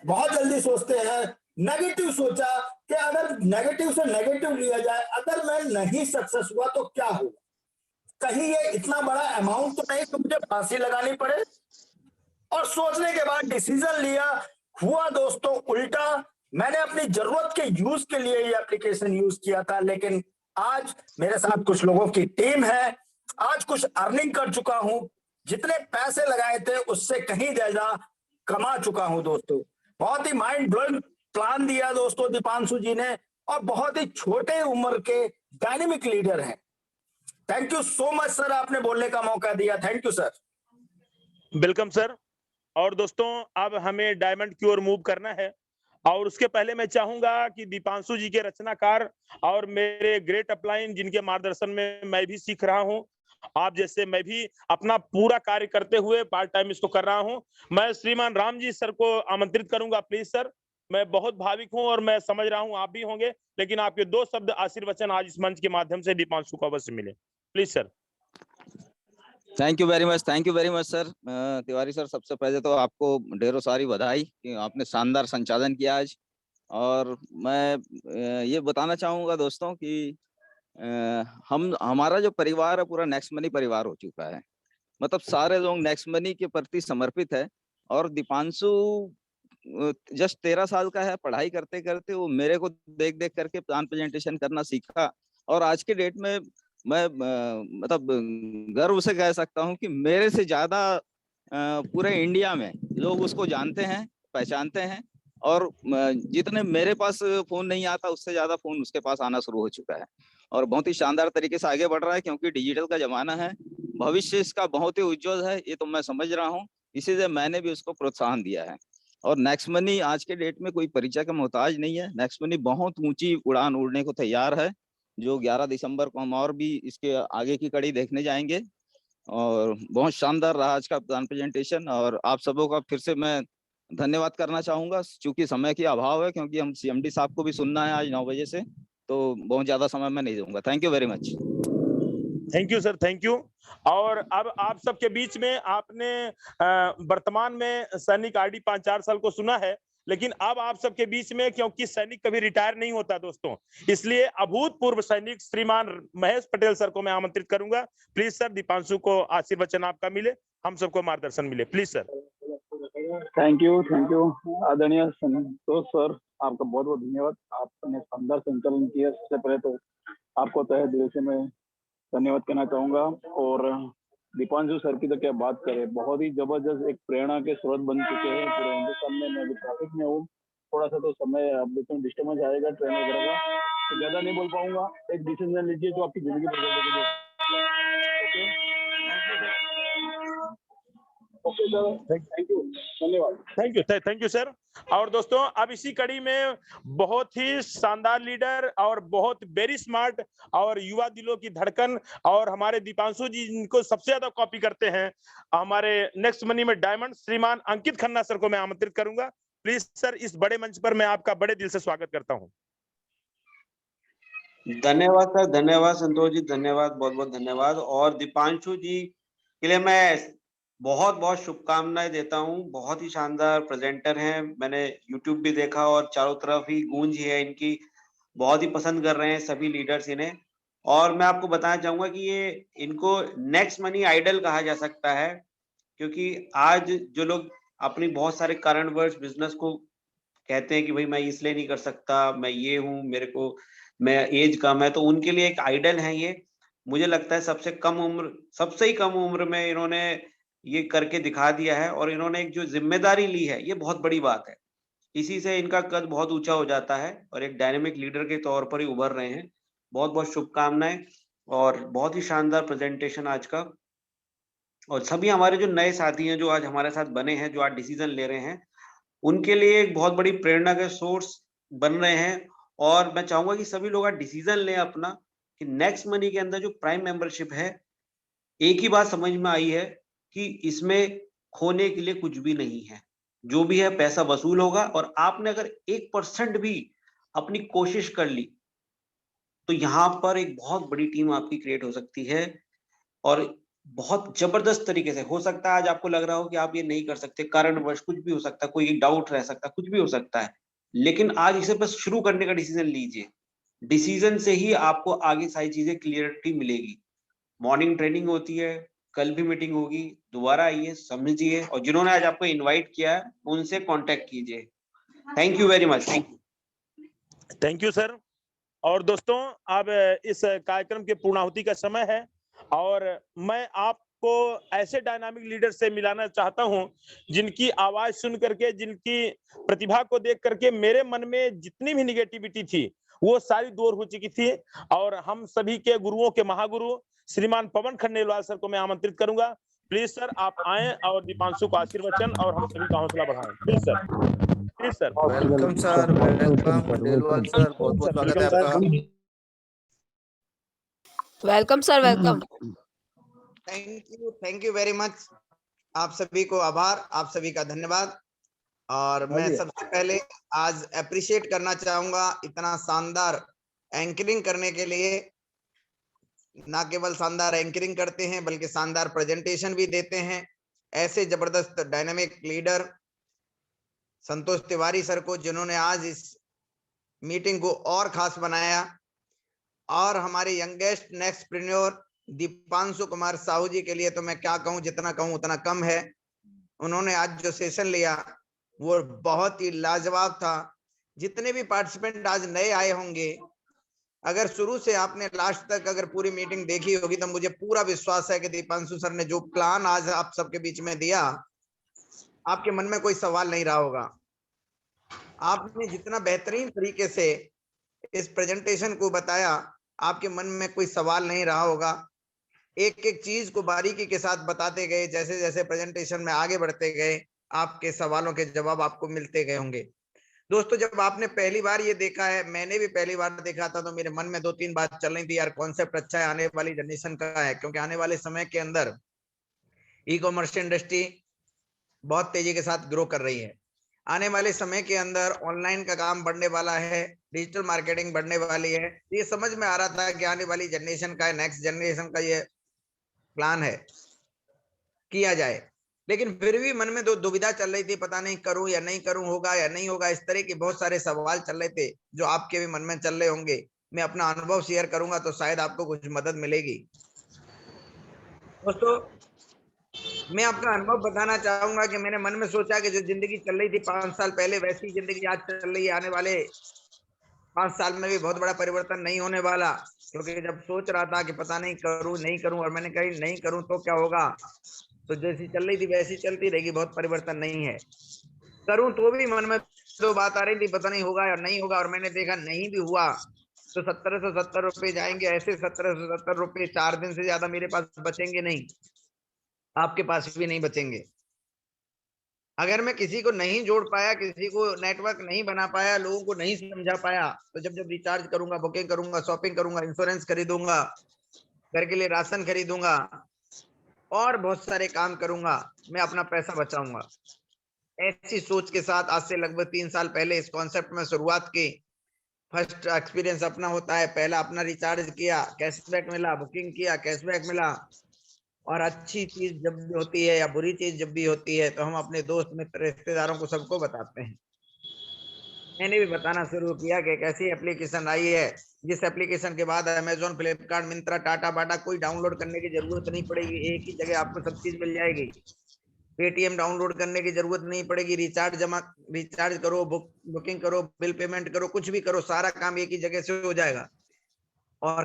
बहुत जल्दी सोचते हैं। नेगेटिव सोचा कि अगर नेगेटिव से नेगेटिव लिया जाए, अगर मैं नहीं सक्सेस हुआ तो क्या होगा, कहीं ये इतना बड़ा अमाउंट तो नहीं तो मुझे फांसी लगानी पड़े। और सोचने के बाद डिसीजन लिया। हुआ दोस्तों उल्टा, मैंने अपनी जरूरत के यूज के लिए ये एप्लीकेशन यूज किया था, लेकिन आज मेरे साथ कुछ लोगों की टीम है, आज कुछ अर्निंग कर चुका हूं, जितने पैसे लगाए थे उससे कहीं ज्यादा कमा चुका हूं दोस्तों। बहुत ही माइंड ब्लोइंग प्लान दिया दोस्तों दीपांशु जी ने, और बहुत ही छोटे उम्र के डायनेमिक लीडर हैं। Thank you so much sir, आपने बोलने का मौका दिया। Thank you sir. Welcome sir. और दोस्तों अब हमें डायमंड की ओर मूव करना है, और उसके पहले मैं चाहूंगा कि दीपांशु जी के रचनाकार और मेरे ग्रेट अपलाइन जिनके मार्गदर्शन में मैं भी सीख रहा हूं, आप जैसे मैं भी अपना पूरा कार्य करते हुए पार्ट टाइम इसको कर रहा हूं, मैं श्रीमान राम जी सर को आमंत्रित करूंगा। प्लीज सर, मैं बहुत भाविक हूं और मैं समझ रहा हूं आप भी होंगे, लेकिन आपके 2 शब्द आशीर्वचन आज इस मंच के माध्यम से दीपांशु को अवश्य मिले। Please sir. Thank you very much sir. Tiwari sir, सबसे पहले तो आपको ढेरों सारी बधाई कि आपने शानदार संचालन किया आज। और मैं ये बताना चाहूंगा दोस्तों कि हमारा जो परिवार है पूरा नेक्स्ट मनी परिवार हो चुका है। मतलब सारे लोग नेक्स्ट मनी के प्रति समर्पित है। और दीपांशु जस्ट 13 साल का है, पढ़ाई करते करते वो मेरे को देख देख करके प्लान प्रेजेंटेशन करना सीखा। और आज के डेट में मैं मतलब गर्व से कह सकता हूं कि मेरे से ज्यादा पूरे इंडिया में लोग उसको जानते हैं, पहचानते हैं। और जितने मेरे पास फोन नहीं आता उससे ज्यादा फोन उसके पास आना शुरू हो चुका है, और बहुत ही शानदार तरीके से आगे बढ़ रहा है, क्योंकि डिजिटल का जमाना है। भविष्य इसका बहुत ही उज्जवल है, ये तो मैं समझ रहा हूँ, इसीलिए मैंने भी उसको प्रोत्साहन दिया है। और नेक्स्ट मनी आज के डेट में कोई परिचय का मोहताज नहीं है। नेक्स्ट मनी बहुत ऊंची उड़ान उड़ने को तैयार है, जो 11 दिसंबर को हम और भी इसके आगे की कड़ी देखने जाएंगे। और बहुत शानदार रहा आज का प्लान प्रेजेंटेशन, और आप सबों का फिर से मैं धन्यवाद करना चाहूंगा। चूंकि समय की अभाव है, क्योंकि हम सीएमडी साहब को भी सुनना है आज 9 बजे से, तो बहुत ज्यादा समय मैं नहीं दूंगा। Thank you very much. Thank you sir, thank you. और अब आप सबके बीच में आपने वर्तमान में सैनिक आरडी 5-4 साल को सुना है, लेकिन अब आप सबके बीच में, क्योंकि सैनिक कभी रिटायर नहीं होता दोस्तों, इसलिए अभूतपूर्व सैनिक श्रीमान महेश पटेल सर को मैं आमंत्रित करूंगा। प्लीज सर, दीपांशु को आशीर्वचन आपका मिले, हम सबको मार्गदर्शन मिले। Please sir. थैंक यू आदरणीय संतोष सर, आपका बहुत बहुत धन्यवाद। आपने शानदार संचालन किया। सबसे पहले तो आपको तहे दिल से मैं धन्यवाद कहना चाहूंगा। और दीपांशु सर की तो क्या बात करें, बहुत ही जबरदस्त एक प्रेरणा के स्रोत बन चुके हैं पूरे हिंदुस्तान में। मैं भी ट्रैफिक में हूँ, थोड़ा सा तो समय अब देखो डिस्टर्बेंस आएगा ट्रेन वगैरह का, तो ज्यादा नहीं बोल पाऊंगा। एक डिसीजन लीजिए जो आपकी जिंदगी बदल देगी। ओके सर, थैंक यू, धन्यवाद। Thank you sir. और दोस्तों अब इसी कड़ी में बहुत ही शानदार लीडर और बहुत वेरी स्मार्ट और युवा दिलों की धड़कन और हमारे दीपांशु जी जिनको सबसे ज्यादा कॉपी करते हैं, हमारे नेक्स्ट मनी में डायमंड श्रीमान अंकित खन्ना सर को मैं आमंत्रित करूंगा। प्लीज सर, इस बड़े मंच पर मैं आपका बड़े दिल से स्वागत करता हूं। धन्यवाद सर, धन्यवाद संतोष जी, धन्यवाद, बहुत बहुत धन्यवाद। और दीपांशु जी के लिए मैं बहुत बहुत शुभकामनाएं देता हूं। बहुत ही शानदार प्रेजेंटर हैं, मैंने यूट्यूब भी देखा और चारों तरफ ही गूंज ही है इनकी, बहुत ही पसंद कर रहे हैं सभी लीडर्स इन्हें। और मैं आपको बताना चाहूंगा कि ये इनको नेक्स्ट मनी आइडल कहा जा सकता है, क्योंकि आज जो लोग अपनी बहुत सारे कारणवश बिजनेस को कहते हैं कि भाई मैं इसलिए नहीं कर सकता, मैं ये हूँ, मेरे को मैं एज कम है, तो उनके लिए एक आइडल है ये। मुझे लगता है सबसे ही कम उम्र में इन्होंने ये करके दिखा दिया है, और इन्होंने एक जो जिम्मेदारी ली है, ये बहुत बड़ी बात है। इसी से इनका कद बहुत ऊंचा हो जाता है और एक डायनेमिक लीडर के तौर पर ही उभर रहे हैं। बहुत बहुत शुभकामनाएं और बहुत ही शानदार प्रेजेंटेशन आज का। और सभी हमारे जो नए साथी हैं जो आज हमारे साथ बने हैं, जो आज डिसीजन ले रहे हैं, उनके लिए एक बहुत बड़ी प्रेरणा के सोर्स बन रहे हैं। और मैं चाहूंगा कि सभी लोग आज डिसीजन लें अपना कि नेक्स्ट मनी के अंदर जो प्राइम मेंबरशिप है, एक ही बात समझ में आई है कि इसमें खोने के लिए कुछ भी नहीं है। जो भी है पैसा वसूल होगा, और आपने अगर 1% भी अपनी कोशिश कर ली तो यहाँ पर एक बहुत बड़ी टीम आपकी क्रिएट हो सकती है, और बहुत जबरदस्त तरीके से हो सकता है। आज आपको लग रहा हो कि आप ये नहीं कर सकते, कारणवश कुछ भी हो सकता है, कोई डाउट रह सकता है, कुछ भी हो सकता है, लेकिन आज इसे बस शुरू करने का डिसीजन लीजिए। डिसीजन से ही आपको आगे सारी चीजें क्लियरिटी मिलेगी। मॉर्निंग ट्रेनिंग होती है, कल भी मीटिंग होगी, दोबारा आइए, समझिए, और जिन्होंने आज आपको इनवाइट किया है उनसे कांटेक्ट कीजिए। Thank you very much. Thank you sir. और दोस्तों, अब इस कार्यक्रम के पूर्णाहुति का समय है और मैं आपको ऐसे डायनामिक लीडर से मिलाना चाहता हूं जिनकी आवाज सुन करके, जिनकी प्रतिभा को देख करके मेरे मन में जितनी भी निगेटिविटी थी वो सारी दूर हो चुकी थी। और हम सभी के गुरुओं के महागुरु श्रीमान पवन खंडेलवाल सर को मैं आमंत्रित करूंगा। प्लीज सर, आप आए और दीपांशु को आशीर्वचन और हम सभी का हौसला बढ़ाएं। Please sir, please sir. Welcome sir, welcome Khandelwal sir, बहुत बहुत स्वागत है आपका। Welcome sir, welcome. Thank you very much. आप सभी को आभार, आप सभी का धन्यवाद। और मैं सबसे पहले आज अप्रिशिएट करना चाहूंगा इतना शानदार एंकरिंग करने के लिए। ना केवल शानदार एंकरिंग करते हैं बल्कि शानदार प्रेजेंटेशन भी देते हैं। ऐसे जबरदस्त डायनामिक लीडर संतोष तिवारी सर को, जिन्होंने आज इस मीटिंग को और खास बनाया, और हमारे यंगेस्ट नेक्स्टप्रेन्योर दीपांशु कुमार साहू जी के लिए तो मैं क्या कहूं, जितना कहूं उतना कम है। उन्होंने आज जो सेशन लिया वो बहुत ही लाजवाब था। जितने भी पार्टिसिपेंट आज नए आए होंगे, अगर शुरू से आपने लास्ट तक अगर पूरी मीटिंग देखी होगी तो मुझे पूरा विश्वास है कि दीपांशु सर ने जो प्लान आज आप सबके बीच में दिया, आपके मन में कोई सवाल नहीं रहा होगा। आपने जितना बेहतरीन तरीके से इस प्रेजेंटेशन को बताया, आपके मन में कोई सवाल नहीं रहा होगा। एक एक चीज को बारीकी के साथ बताते गए, जैसे जैसे प्रेजेंटेशन में आगे बढ़ते गए आपके सवालों के जवाब आपको मिलते गए होंगे। दोस्तों, जब आपने पहली बार ये देखा है, मैंने भी पहली बार देखा था, तो मेरे मन में 2-3 बात चल रही थी, यार कॉन्सेप्ट अच्छा है, आने वाली जनरेशन का है, क्योंकि आने वाले समय के अंदर ई कॉमर्स इंडस्ट्री बहुत तेजी के साथ ग्रो कर रही है। आने वाले समय के अंदर ऑनलाइन का काम बढ़ने वाला है, डिजिटल मार्केटिंग बढ़ने वाली है। ये समझ में आ रहा था कि आने वाली जनरेशन का, नेक्स्ट जनरेशन का ये प्लान है, किया जाए। लेकिन फिर भी मन में दुविधा चल रही थी, पता नहीं करूं या नहीं करूं, होगा या नहीं होगा। इस तरह के बहुत सारे सवाल चल रहे थे जो आपके भी मन में चल रहे होंगे। मैं अपना अनुभव शेयर करूंगा तो शायद आपको कुछ मदद मिलेगी। दोस्तों, मैं अपना अनुभव बताना चाहूंगा कि मैंने मन में सोचा कि जो जिंदगी चल रही थी 5 साल पहले, वैसी जिंदगी आज चल रही है। आने वाले 5 साल में भी बहुत बड़ा परिवर्तन नहीं होने वाला, क्योंकि जब सोच रहा था कि पता नहीं करूं नहीं करूं, और मैंने कही नहीं करूं तो क्या होगा, तो जैसी चल रही थी वैसी चलती रहेगी, बहुत परिवर्तन नहीं है। करूं तो भी मन में 2 बात आ रही थी, पता नहीं होगा या नहीं होगा, और मैंने देखा नहीं भी हुआ तो 1770 रुपए जाएंगे। ऐसे 1770 रुपए 4 दिन से ज्यादा मेरे पास बचेंगे नहीं, आपके पास भी नहीं बचेंगे। अगर मैं किसी को नहीं जोड़ पाया, किसी को नेटवर्क नहीं बना पाया, लोगों को नहीं समझा पाया, तो जब जब रिचार्ज करूंगा, बुकिंग करूंगा, शॉपिंग करूंगा, इंश्योरेंस खरीदूंगा, घर के लिए राशन खरीदूंगा और बहुत सारे काम करूंगा, मैं अपना पैसा बचाऊंगा। ऐसी सोच के साथ आज से लगभग 3 साल पहले इस कॉन्सेप्ट में शुरुआत की। फर्स्ट एक्सपीरियंस अपना होता है, पहला अपना रिचार्ज किया, कैशबैक मिला, बुकिंग किया, कैशबैक मिला। और अच्छी चीज जब भी होती है या बुरी चीज जब भी होती है तो हम अपने दोस्त मित्र रिश्तेदारों को सबको बताते हैं। मैंने भी बताना शुरू किया कि एक ऐसी एप्लीकेशन आई है जिस एप्लीकेशन के बाद अमेजोन, फ्लिपकार्ट, मिंत्रा, टाटा, बाटा कोई डाउनलोड करने की जरूरत नहीं पड़ेगी। एक ही जगह आपको सब चीज मिल जाएगी। पेटीएम डाउनलोड करने की जरूरत नहीं पड़ेगी। रिचार्ज करो, बुकिंग करो, बिल पेमेंट करो, कुछ भी करो, सारा काम एक ही जगह से हो जाएगा। और